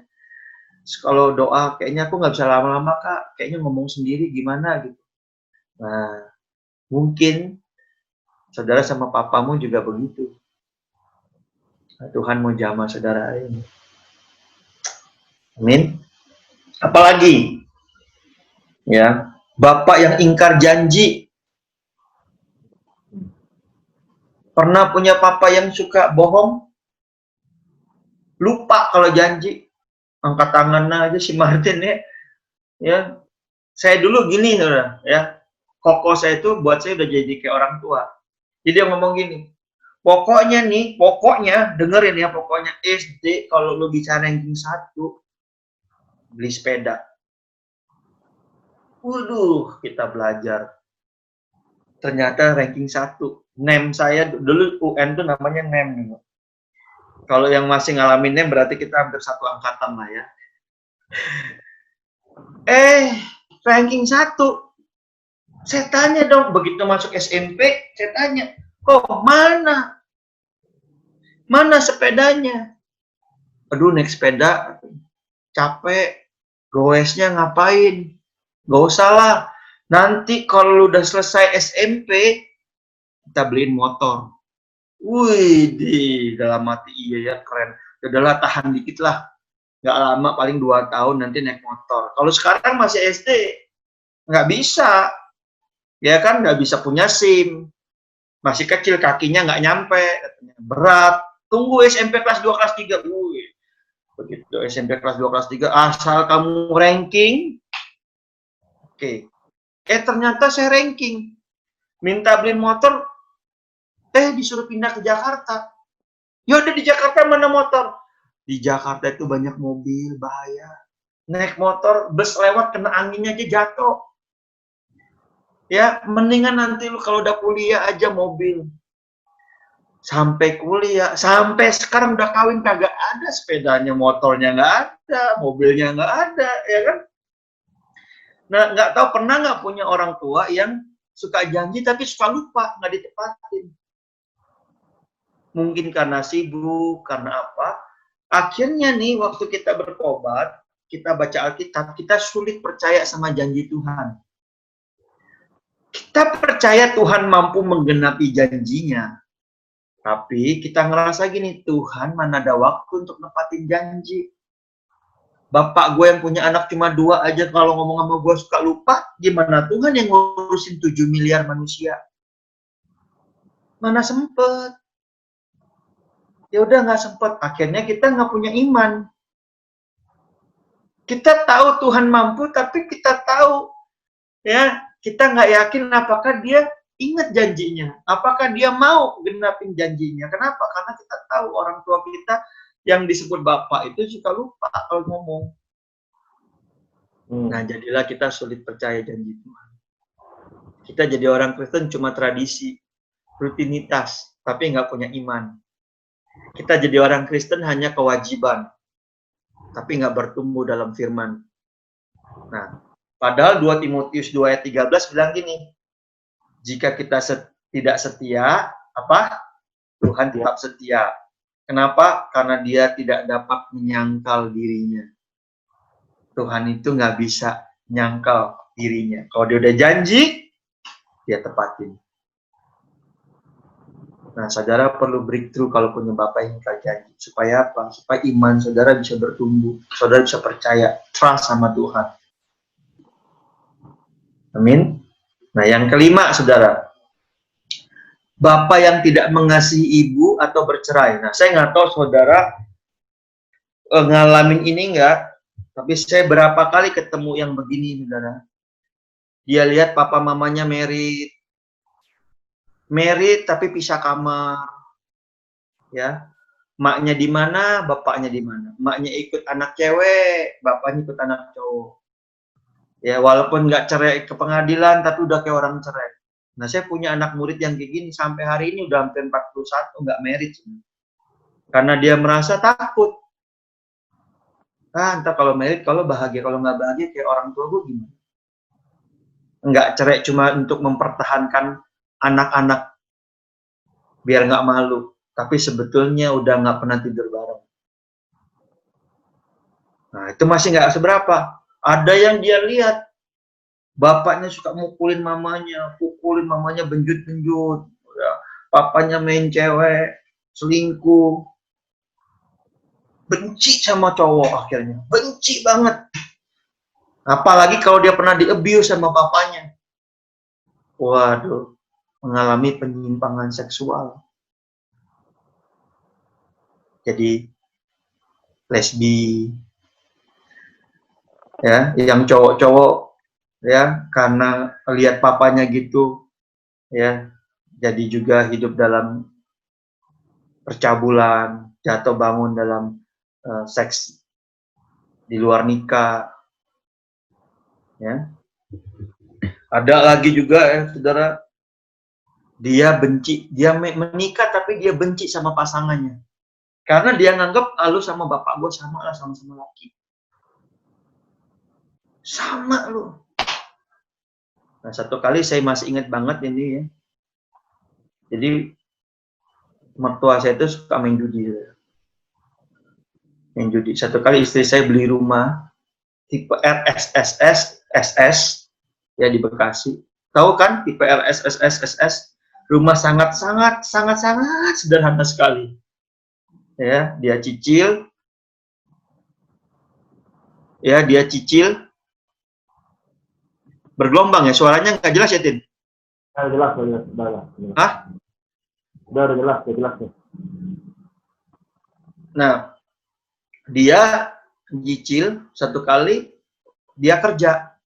Terus kalau doa kayaknya aku nggak bisa lama-lama Kak. Kayaknya ngomong sendiri gimana gitu. Nah, mungkin saudara sama papamu juga begitu. Nah, Tuhan mau jamah saudara ini. Amin. Apalagi, ya, bapak yang ingkar janji. Pernah punya papa yang suka bohong? Lupa kalau janji. Angkat tangan aja si Martin ya. Ya, saya dulu gini, saudara, ya. Koko saya itu buat saya udah jadi kayak orang tua. Jadi dia ngomong gini, pokoknya nih, pokoknya, dengerin ya, pokoknya SD kalau lu bisa ranking 1, beli sepeda. Waduh, kita belajar. Ternyata ranking 1. NEM saya, dulu UN tuh namanya NEM. Kalau yang masih ngalamin NEM berarti kita hampir satu angkatan lah ya. Ranking 1. Saya tanya dong, begitu masuk SMP, saya tanya, kok mana? Mana sepedanya? Aduh, naik sepeda, capek, goesnya ngapain? Gak usah lah, nanti kalau udah selesai SMP, kita beliin motor. Wih, dalam hati iya ya, keren. Udahlah, tahan dikit lah. Gak lama, paling 2 tahun nanti naik motor. Kalau sekarang masih SD, nggak bisa. Ya kan, nggak bisa punya SIM. Masih kecil, kakinya nggak nyampe. Berat. Tunggu SMP kelas 2, kelas 3. Wih. Begitu SMP kelas 2, kelas 3, asal kamu ranking. Oke. Ternyata saya ranking. Minta beli motor, disuruh pindah ke Jakarta. Yaudah di Jakarta mana motor? Di Jakarta itu banyak mobil, bahaya. Naik motor, bus lewat, kena anginnya aja jatuh. Ya, mendingan nanti lu kalau udah kuliah aja mobil. Sampai kuliah, sampai sekarang udah kawin kagak ada sepedanya, motornya nggak ada, mobilnya nggak ada, ya kan? Nah, nggak tahu pernah nggak punya orang tua yang suka janji tapi suka lupa, nggak ditepatin. Mungkin karena sibuk, karena apa? Akhirnya nih, waktu kita bertobat, kita baca Alkitab, kita sulit percaya sama janji Tuhan. Kita percaya Tuhan mampu menggenapi janjinya. Tapi kita ngerasa gini, Tuhan mana ada waktu untuk nepatin janji. Bapak gue yang punya anak cuma 2 aja, kalau ngomong sama gue suka lupa, gimana Tuhan yang ngurusin 7 miliar manusia? Mana sempet. Ya udah nggak sempet. Akhirnya kita nggak punya iman. Kita tahu Tuhan mampu, tapi kita tahu ya kita nggak yakin apakah dia ingat janjinya, apakah dia mau genapin janjinya. Kenapa? Karena kita tahu orang tua kita yang disebut bapak itu suka lupa kalau ngomong. Nah, jadilah kita sulit percaya janji Tuhan. Kita jadi orang Kristen cuma tradisi, rutinitas, tapi nggak punya iman. Kita jadi orang Kristen hanya kewajiban, tapi nggak bertumbuh dalam firman. Nah, padahal 2 Timotius 2 ayat 13 bilang gini, jika kita tidak setia, Tuhan tetap setia. Kenapa? Karena dia tidak dapat menyangkal dirinya. Tuhan itu nggak bisa nyangkal dirinya. Kalau dia udah janji, dia tepatin. Nah, saudara perlu breakthrough kalau punya Bapak yang ingkar janji. Supaya apa? Supaya iman saudara bisa bertumbuh. Saudara bisa percaya, trust sama Tuhan. Amin. Nah, yang kelima, saudara. Bapak yang tidak mengasihi ibu atau bercerai. Nah, saya nggak tahu saudara ngalamin ini nggak, tapi saya berapa kali ketemu yang begini, saudara. Dia lihat papa mamanya married tapi pisah kamar, ya. Maknya di mana, bapaknya di mana. Maknya ikut anak cewek, bapaknya ikut anak cowok. Ya, walaupun nggak cerai ke pengadilan, tapi udah kayak orang cerai. Nah, saya punya anak murid yang kayak gini, sampai hari ini udah hampir 41, nggak married. Karena dia merasa takut. Entah kalau married, kalau bahagia, kalau nggak bahagia kayak orang tua gue gimana? Nggak cerai cuma untuk mempertahankan anak-anak biar nggak malu, tapi sebetulnya udah nggak pernah tidur bareng. Nah, itu masih nggak seberapa. Ada yang dia lihat Bapaknya suka pukulin mamanya benjut-benjut. Ya. Papanya main cewek, selingkuh. Benci sama cowok akhirnya. Benci banget. Apalagi kalau dia pernah di-abuse sama bapaknya. Waduh, mengalami penyimpangan seksual. Jadi lesbi, ya, yang cowok-cowok, ya, karena lihat papanya gitu, ya, jadi juga hidup dalam percabulan, jatuh bangun dalam seks di luar nikah, ya. Ada lagi juga, ya, saudara, dia benci, dia menikah tapi dia benci sama pasangannya. Karena dia nganggap, lu sama bapak gue sama lah, sama-sama laki. Sama lu. Nah, satu kali saya masih ingat banget ini ya. Jadi, mertua saya itu suka main judi. Main judi. Satu kali istri saya beli rumah, tipe RSSS, SS, ya di Bekasi. Tahu kan tipe RSSS, SS? Rumah sangat sederhana sekali. Ya, dia cicil. Ya, dia cicil. Bergelombang ya, suaranya nggak jelas ya, Tin? Jelas. Hah? Udah jelas ya. Nah, dia cicil satu kali, dia kerja.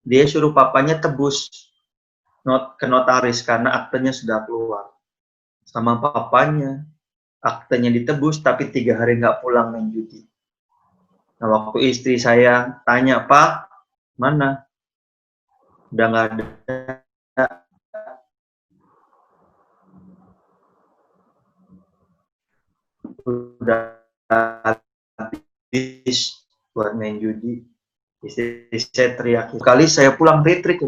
Dia suruh papanya tebus ke notaris karena aktenya sudah keluar. Sama papanya, aktenya ditebus tapi 3 hari nggak pulang main judi. Nah, waktu istri saya tanya, Pak, mana? Udah nggak ada. Udah habis buat main judi. Istri saya teriak. Kali saya pulang retreat.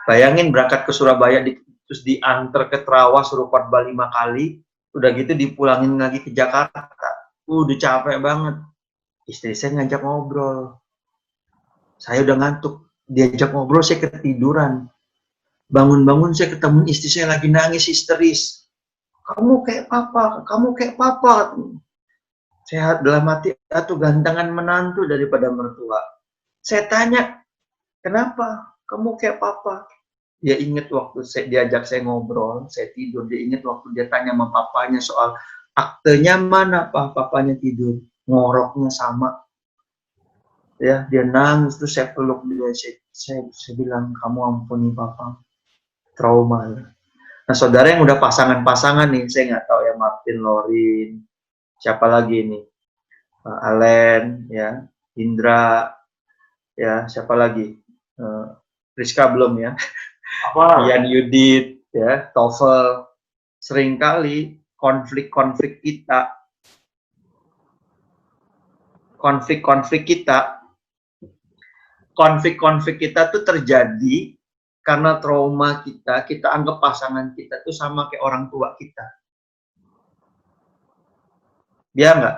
Bayangin berangkat ke Surabaya, terus diantar ke Terawas, suruh khotbah 5 kali. Udah gitu dipulangin lagi ke Jakarta. Udah capek banget. Istri saya ngajak ngobrol. Saya udah ngantuk. Diajak ngobrol, saya ketiduran. Bangun-bangun saya ketemu istri saya lagi nangis histeris. Kamu kayak papa, kamu kayak papa. Saya dalam hati, atau gantengan menantu daripada mertua. Saya tanya, kenapa kamu kayak papa? Dia ingat waktu diajak saya ngobrol, saya tidur. Dia ingat waktu dia tanya sama papanya soal aktenya mana, papanya tidur. Ngoroknya sama. Ya, dia nangis, terus saya peluk dia. Saya bilang, kamu ampuni papa. Trauma. Nah, saudara yang udah pasangan-pasangan nih, saya nggak tahu ya, Martin, Lorin, siapa lagi nih? Allen, ya, Indra, ya, siapa lagi? Rizka belum ya? Ian Yudit, ya, TOEFL. Seringkali konflik-konflik kita tuh terjadi karena trauma kita anggap pasangan kita tuh sama kayak orang tua kita. Dia nggak?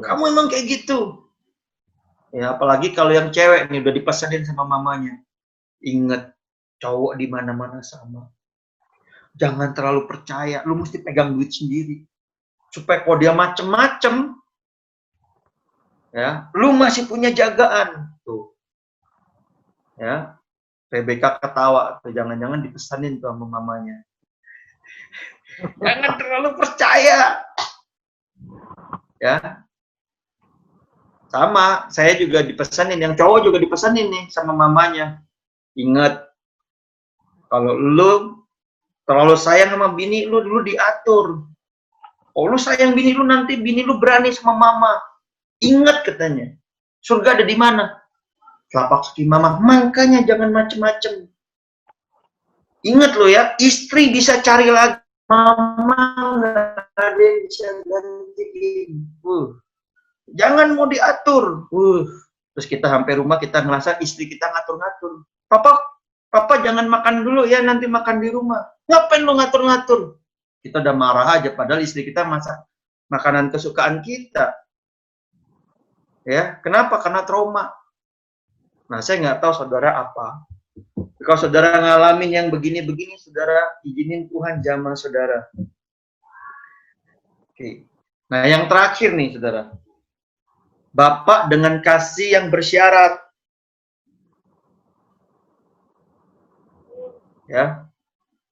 Kamu emang kayak gitu. Ya, apalagi kalau yang cewek nih udah dipesanin sama mamanya. Ingat, cowok di mana-mana sama. Jangan terlalu percaya, lu mesti pegang duit sendiri. Supaya kalau dia macem-macem, ya, lu masih punya jagaan. Tuh. Ya, Rebecca ketawa, tuh jangan-jangan dipesanin tuh sama mamanya. Jangan terlalu percaya. Ya. Sama, saya juga dipesanin, yang cowok juga dipesanin nih sama mamanya. Ingat, kalau lu terlalu sayang sama bini lu, dulu diatur. Oh, lu sayang bini lu, nanti bini lu berani sama mama. Ingat katanya, surga ada di mana? Telapak kaki mama. Makanya jangan macem-macem. Ingat lo ya, istri bisa cari lagi. Mama nggak ada yang bisa gantiin. Jangan mau diatur. Terus kita sampai rumah, kita ngerasa istri kita ngatur-ngatur. Papa jangan makan dulu ya, nanti makan di rumah. Ngapain lo ngatur-ngatur? Kita udah marah aja, padahal istri kita masak makanan kesukaan kita. Ya, kenapa? Karena trauma. Nah, saya nggak tahu saudara apa. Kalau saudara ngalamin yang begini-begini, saudara izinin Tuhan jamah saudara. Oke. Nah, yang terakhir nih, saudara. Bapak dengan kasih yang bersyarat. Ya.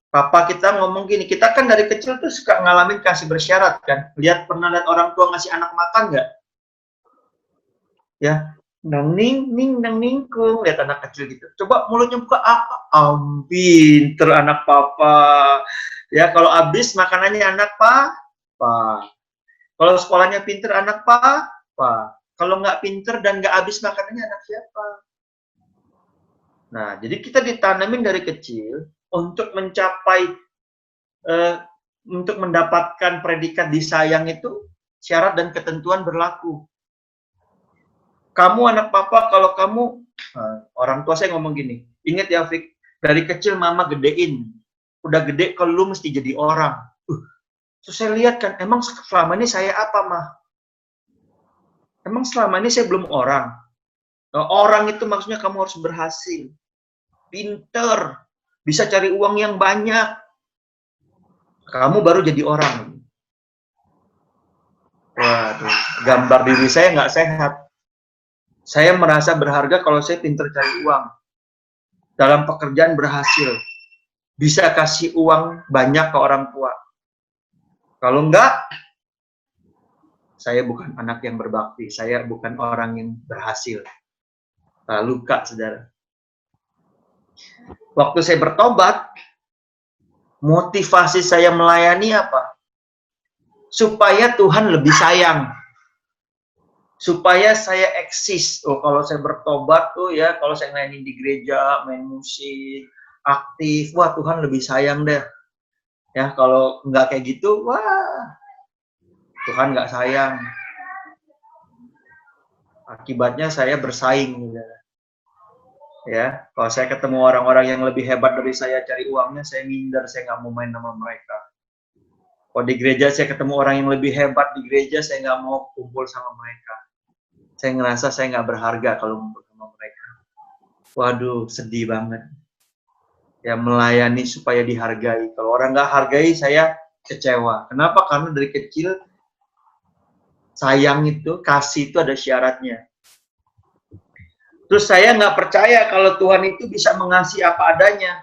Papa kita ngomong gini, kita kan dari kecil tuh suka ngalamin kasih bersyarat kan. Pernah lihat orang tua ngasih anak makan nggak? Ya, nang ningkung, lihat anak kecil gitu. Coba mulutnya buka apa? Pinter anak papa. Ya, kalau habis makanannya anak papa. Kalau sekolahnya pinter anak papa. Kalau nggak pinter dan nggak habis makanannya anak siapa? Nah, jadi kita ditanamin dari kecil untuk mencapai, untuk mendapatkan predikat disayang itu, syarat dan ketentuan berlaku. Kamu anak papa, kalau kamu, orang tua saya ngomong gini, ingat ya Fik, dari kecil mama gedein, udah gede kalau lu mesti jadi orang. Terus saya lihat kan, emang selama ini saya apa mah? Emang selama ini saya belum orang? Orang itu maksudnya kamu harus berhasil, pinter, bisa cari uang yang banyak, kamu baru jadi orang. Waduh, gambar diri saya nggak sehat. Saya merasa berharga kalau saya pinter cari uang. Dalam pekerjaan berhasil. Bisa kasih uang banyak ke orang tua. Kalau enggak, saya bukan anak yang berbakti. Saya bukan orang yang berhasil. Luka, saudara. Waktu saya bertobat, motivasi saya melayani apa? Supaya Tuhan lebih sayang. Supaya saya eksis. Kalau saya bertobat tuh ya, kalau saya mainin di gereja, main musik, aktif, wah Tuhan lebih sayang deh. Ya, kalau nggak kayak gitu, wah Tuhan nggak sayang. Akibatnya saya bersaing. Ya, kalau saya ketemu orang-orang yang lebih hebat dari saya cari uangnya, saya minder, saya nggak mau main sama mereka. Kalau di gereja saya ketemu orang yang lebih hebat di gereja, saya nggak mau kumpul sama mereka. Saya ngerasa saya nggak berharga kalau kumpul sama mereka. Waduh, sedih banget. Ya, melayani supaya dihargai. Kalau orang nggak hargai, saya kecewa. Kenapa? Karena dari kecil, sayang itu, kasih itu ada syaratnya. Terus saya nggak percaya kalau Tuhan itu bisa mengasihi apa adanya.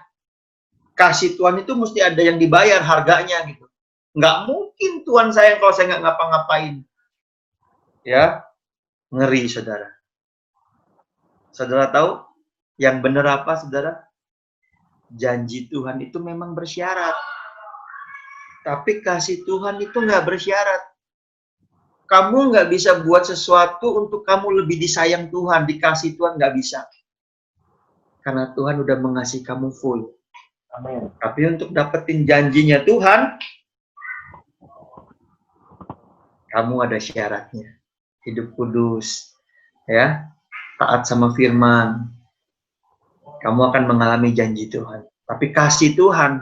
Kasih Tuhan itu mesti ada yang dibayar harganya gitu. Nggak mungkin Tuhan sayang kalau saya nggak ngapa-ngapain. Ya, ngeri saudara. Saudara tahu yang benar apa saudara? Janji Tuhan itu memang bersyarat. Tapi kasih Tuhan itu nggak bersyarat. Kamu nggak bisa buat sesuatu untuk kamu lebih disayang Tuhan, dikasih Tuhan nggak bisa. Karena Tuhan udah mengasihi kamu full. Amin. Tapi untuk dapetin janjinya Tuhan, kamu ada syaratnya. Hidup kudus, ya, taat sama firman. Kamu akan mengalami janji Tuhan. Tapi kasih Tuhan,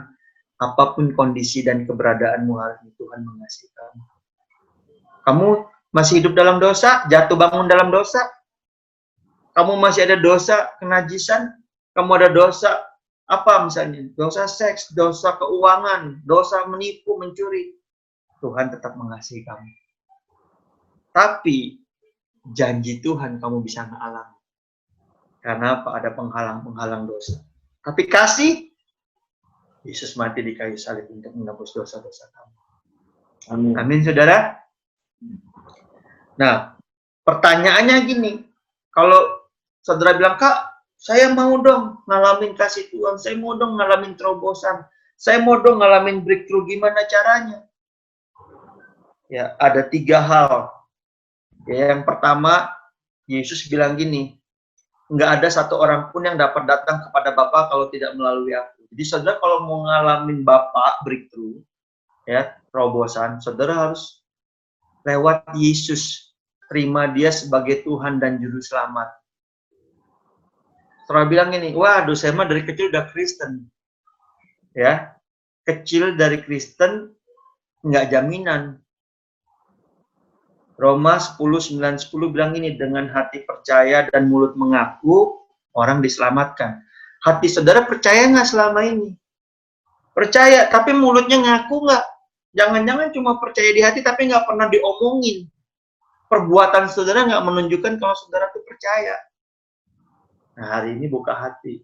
apapun kondisi dan keberadaanmu hari ini, Tuhan mengasihi kamu. Kamu masih hidup dalam dosa, jatuh bangun dalam dosa. Kamu masih ada dosa kenajisan, kamu ada dosa apa misalnya? Dosa seks, dosa keuangan, dosa menipu, mencuri. Tuhan tetap mengasihi kamu. Tapi janji Tuhan kamu bisa mengalami. Karena apa? Ada penghalang-penghalang dosa. Tapi kasih, Yesus mati di kayu salib untuk menebus dosa-dosa kamu. Amin. Amin, saudara. Nah, pertanyaannya gini. Kalau saudara bilang, Kak, saya mau dong ngalamin kasih Tuhan. Saya mau dong ngalamin terobosan. Saya mau dong ngalamin breakthrough. Gimana caranya? Ya, ada 3 hal. Ya, yang pertama, Yesus bilang gini, nggak ada satu orang pun yang dapat datang kepada Bapa kalau tidak melalui aku. Jadi saudara kalau mau ngalamin Bapa breakthrough, ya terobosan, saudara harus lewat Yesus, terima Dia sebagai Tuhan dan Juru Selamat. Saudara bilang ini, waduh saya mah dari kecil udah Kristen, ya kecil dari Kristen nggak jaminan. Roma 10:9-10 bilang ini, dengan hati percaya dan mulut mengaku orang diselamatkan. Hati saudara percaya nggak selama ini? Percaya, tapi mulutnya ngaku nggak? Jangan-jangan cuma percaya di hati tapi nggak pernah diomongin. Perbuatan saudara nggak menunjukkan kalau saudara itu percaya. Nah, hari ini buka hati.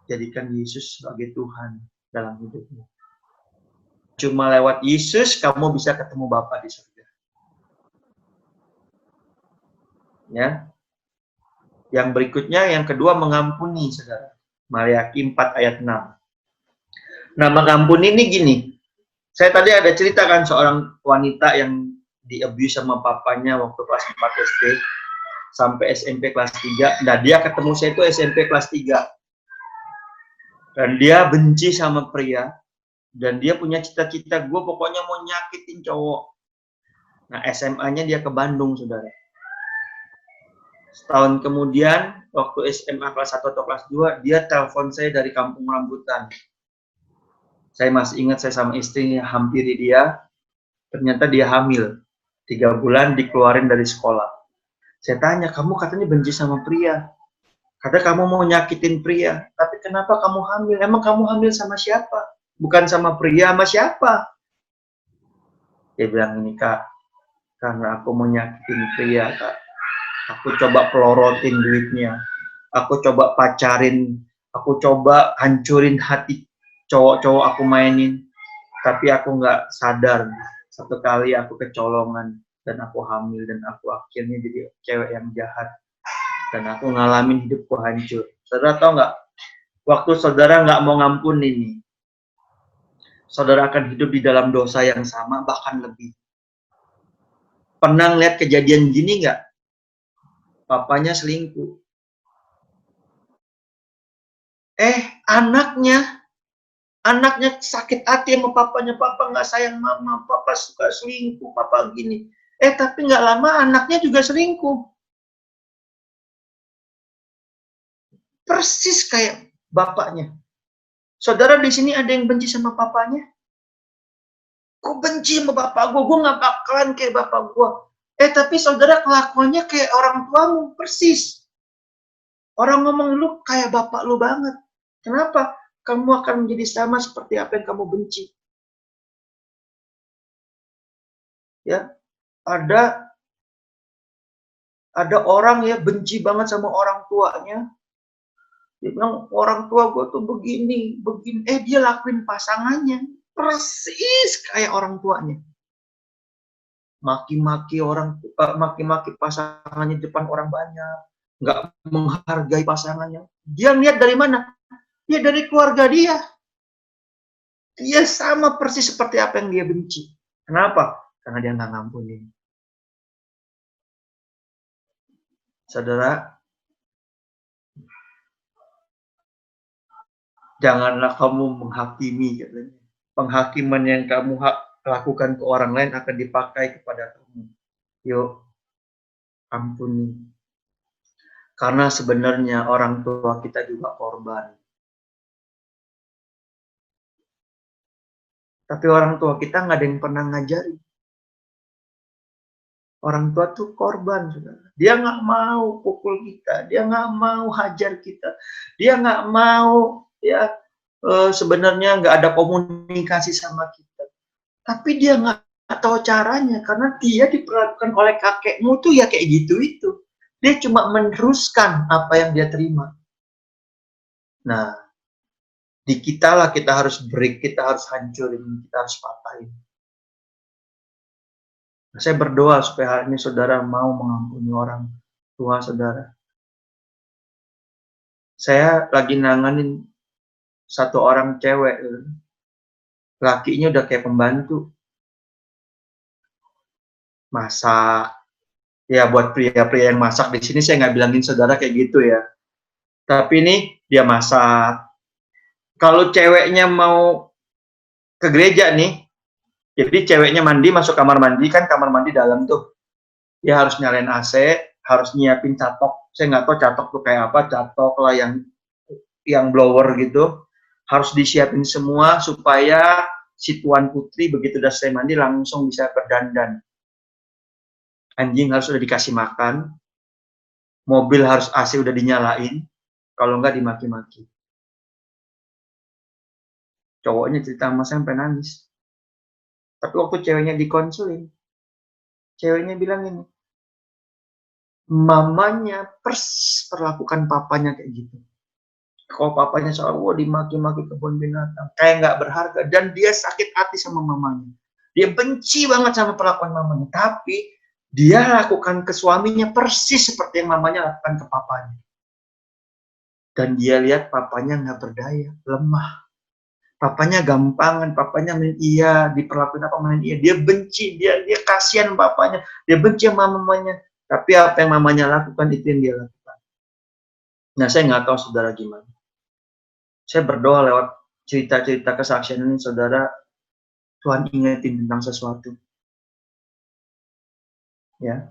Jadikan Yesus sebagai Tuhan dalam hidupmu. Cuma lewat Yesus kamu bisa ketemu Bapa di surga. Ya. Yang berikutnya, yang kedua, mengampuni, saudara. Maliaki 4 ayat 6. Nah, mengampuni ini gini. Saya tadi ada cerita kan seorang wanita yang di-abuse sama papanya waktu kelas 4 SD sampai SMP kelas 3. Nah, dia ketemu saya itu SMP kelas 3. Dan dia benci sama pria. Dan dia punya cita-cita, gue pokoknya mau nyakitin cowok. Nah, SMA-nya dia ke Bandung, saudara. Setahun kemudian, waktu SMA kelas 1 atau kelas 2, dia telepon saya dari Kampung Rambutan. Saya masih ingat saya sama istrinya hampiri dia. Ternyata dia hamil. 3 bulan dikeluarin dari sekolah. Saya tanya, kamu katanya benci sama pria. Kata kamu mau nyakitin pria. Tapi kenapa kamu hamil? Emang kamu hamil sama siapa? Bukan sama pria, sama siapa? Dia bilang ini, Kak, karena aku mau nyakitin pria, Kak. Aku coba pelorotin duitnya. Aku coba pacarin. Aku coba hancurin hati cowok-cowok aku mainin. Tapi aku nggak sadar. Satu kali aku kecolongan. Dan aku hamil. Dan aku akhirnya jadi cewek yang jahat. Dan aku ngalamin hidupku hancur. Saudara tahu nggak? Waktu saudara nggak mau ngampuni nih, saudara akan hidup di dalam dosa yang sama, bahkan lebih. Pernah lihat kejadian gini nggak? Papanya selingkuh. Anaknya sakit hati sama papanya. Papa nggak sayang mama, papa suka selingkuh, papa gini. Tapi nggak lama anaknya juga selingkuh. Persis kayak bapaknya. Saudara di sini ada yang benci sama papanya? Gue benci sama bapak gue nggak bakalan kayak bapak gue. Tapi saudara kelakuannya kayak orang tuamu, persis. Orang ngomong lu kayak bapak lu banget. Kenapa? Kamu akan menjadi sama seperti apa yang kamu benci. Ya, ada orang ya benci banget sama orang tuanya. Dia bilang orang tua gue tuh begini. Dia lakuin pasangannya. Persis kayak orang tuanya. Maki-maki pasangannya di depan orang banyak, nggak menghargai pasangannya. Dia lihat dari mana? Dia dari keluarga dia. Dia sama persis seperti apa yang dia benci. Kenapa? Karena dia nggak ngampunin. Saudara, janganlah kamu menghakimi. Penghakiman yang kamu lakukan ke orang lain akan dipakai kepada kamu. Yuk, ampuni. Karena sebenarnya orang tua kita juga korban. Tapi orang tua kita nggak ada yang pernah ngajarin. Orang tua tuh korban, saudara. Dia nggak mau pukul kita, dia nggak mau hajar kita, dia nggak mau ya sebenarnya nggak ada komunikasi sama kita. Tapi dia nggak tahu caranya karena dia diperlakukan oleh kakekmu tuh ya kayak gitu itu. Dia cuma meneruskan apa yang dia terima. Nah, di kita lah kita harus break, kita harus hancurin, kita harus patahin. Nah, saya berdoa supaya hari ini saudara mau mengampuni orang tua saudara. Saya lagi nanganin satu orang cewek, lakinya udah kayak pembantu. Masak. Ya buat pria-pria yang masak di sini saya nggak bilangin saudara kayak gitu ya. Tapi ini dia masak. Kalau ceweknya mau ke gereja nih, jadi ceweknya mandi masuk kamar mandi, kan kamar mandi dalam tuh. Dia harus nyalain AC, harus nyiapin catok. Saya nggak tahu catok tuh kayak apa, catok lah yang blower gitu. Harus disiapin semua supaya si Tuan Putri begitu udah selesai mandi langsung bisa berdandan. Anjing harus udah dikasih makan, mobil harus AC udah dinyalain, Kalau enggak dimaki-maki. Cowoknya cerita sama saya sampai nangis. Tapi waktu ceweknya dikonseling, ceweknya bilang ini, mamanya persis perlakukan papanya kayak gitu. Kalau papanya selalu dimaki-maki kebun binatang, kayak nggak berharga, dan dia sakit hati sama mamanya. Dia benci banget sama perlakuan mamanya, tapi dia lakukan ke suaminya persis seperti yang mamanya lakukan ke papanya. Dan dia lihat papanya nggak berdaya, lemah. Papanya gampangan, papanya main iya, diperlakuin apa main iya. Dia benci, dia kasihan papanya, dia benci sama mamanya. Tapi apa yang mamanya lakukan itu yang dia lakukan. Nah, saya nggak tahu saudara gimana. Saya berdoa lewat cerita-cerita kesaksian ini, saudara, Tuhan ingetin tentang sesuatu. Ya,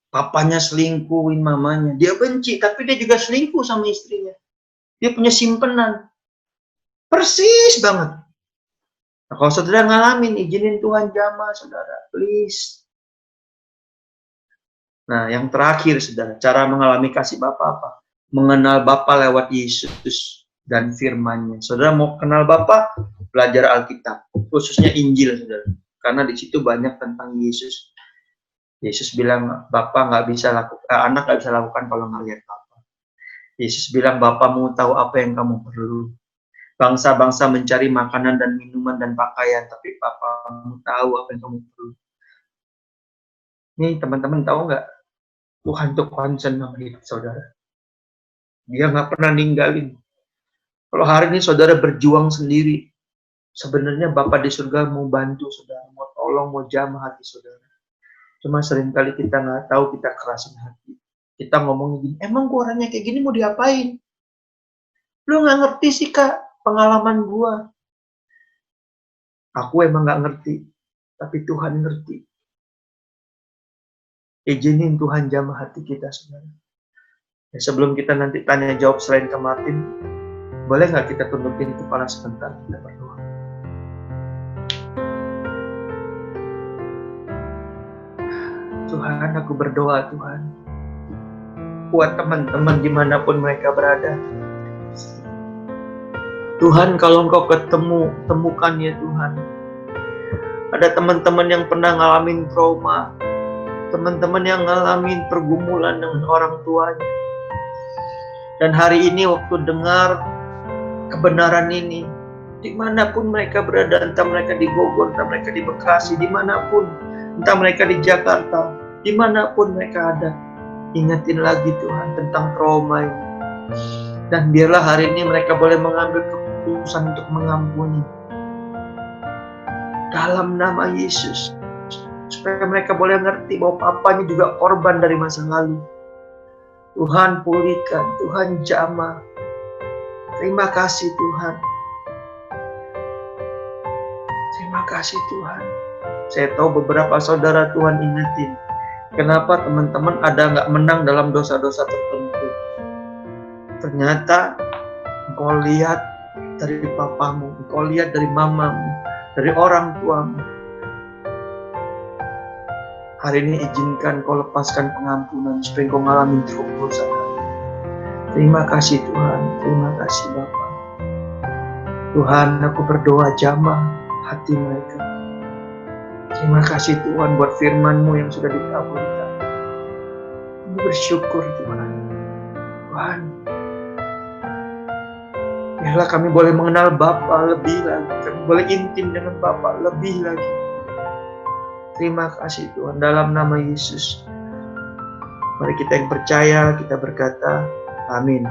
papanya selingkuhin mamanya, dia benci, tapi dia juga selingkuh sama istrinya. Dia punya simpenan. Persis banget. Nah, kalau saudara ngalamin, izinin Tuhan jamah, saudara. Please. Nah, yang terakhir, saudara, cara mengalami kasih Bapa apa? Mengenal Bapa lewat Yesus dan firman-Nya. Saudara mau kenal Bapa, belajar Alkitab, khususnya Injil, saudara. Karena di situ banyak tentang Yesus. Yesus bilang, Bapa nggak bisa lakukan, anak nggak bisa lakukan kalau nggak lihat Bapa. Yesus bilang, Bapa mau tahu apa yang kamu perlu. Bangsa-bangsa mencari makanan dan minuman dan pakaian, tapi Bapa mau tahu apa yang kamu perlu. Nih teman-teman tahu nggak? Tuhan tuh concern sama hidup saudara. Dia nggak pernah ninggalin. Kalau hari ini saudara berjuang sendiri, sebenarnya Bapa di surga mau bantu saudara, mau tolong, mau jamah hati saudara. Cuma seringkali kita nggak tahu, kita kerasin hati. Kita ngomongin gini, emang gua orangnya kayak gini mau diapain? Lu nggak ngerti sih Kak, pengalaman gua. Aku emang nggak ngerti, tapi Tuhan ngerti. Izinin Tuhan jamah hati kita, saudara. Ya, sebelum kita nanti tanya jawab selain ke Martin, boleh nggak kita tundukin kepala sebentar, kita berdoa. Tuhan, aku berdoa Tuhan, buat teman-teman dimanapun mereka berada. Tuhan, kalau Engkau temukan ya Tuhan. Ada teman-teman yang pernah ngalamin trauma, teman-teman yang ngalamin pergumulan dengan orang tuanya. Dan hari ini waktu dengar kebenaran ini, dimanapun mereka berada, entah mereka di Bogor, entah mereka di Bekasi, dimanapun, entah mereka di Jakarta, dimanapun mereka ada, ingetin lagi Tuhan tentang trauma ini. Dan biarlah hari ini mereka boleh mengambil keputusan untuk mengampuni. Dalam nama Yesus. Supaya mereka boleh ngerti bahwa papanya juga korban dari masa lalu. Tuhan pulihkan, Tuhan jamah. Terima kasih Tuhan. Terima kasih Tuhan. Saya tahu beberapa saudara Tuhan ingetin. Kenapa teman-teman ada nggak menang dalam dosa-dosa tertentu. Ternyata engkau lihat dari papamu, engkau lihat dari mamamu, dari orang tuamu. Hari ini izinkan kau lepaskan pengampunan supaya kau ngalamin dosa. Terima kasih Tuhan, terima kasih Bapa. Tuhan, aku berdoa jamah hati mereka. Terima kasih Tuhan buat firman-Mu yang sudah dikabulkan. Kami bersyukur Tuhan. Tuhan, biarlah kami boleh mengenal Bapa lebih lagi. Kami boleh intim dengan Bapa lebih lagi. Terima kasih Tuhan, dalam nama Yesus. Mari kita yang percaya, kita berkata, amin.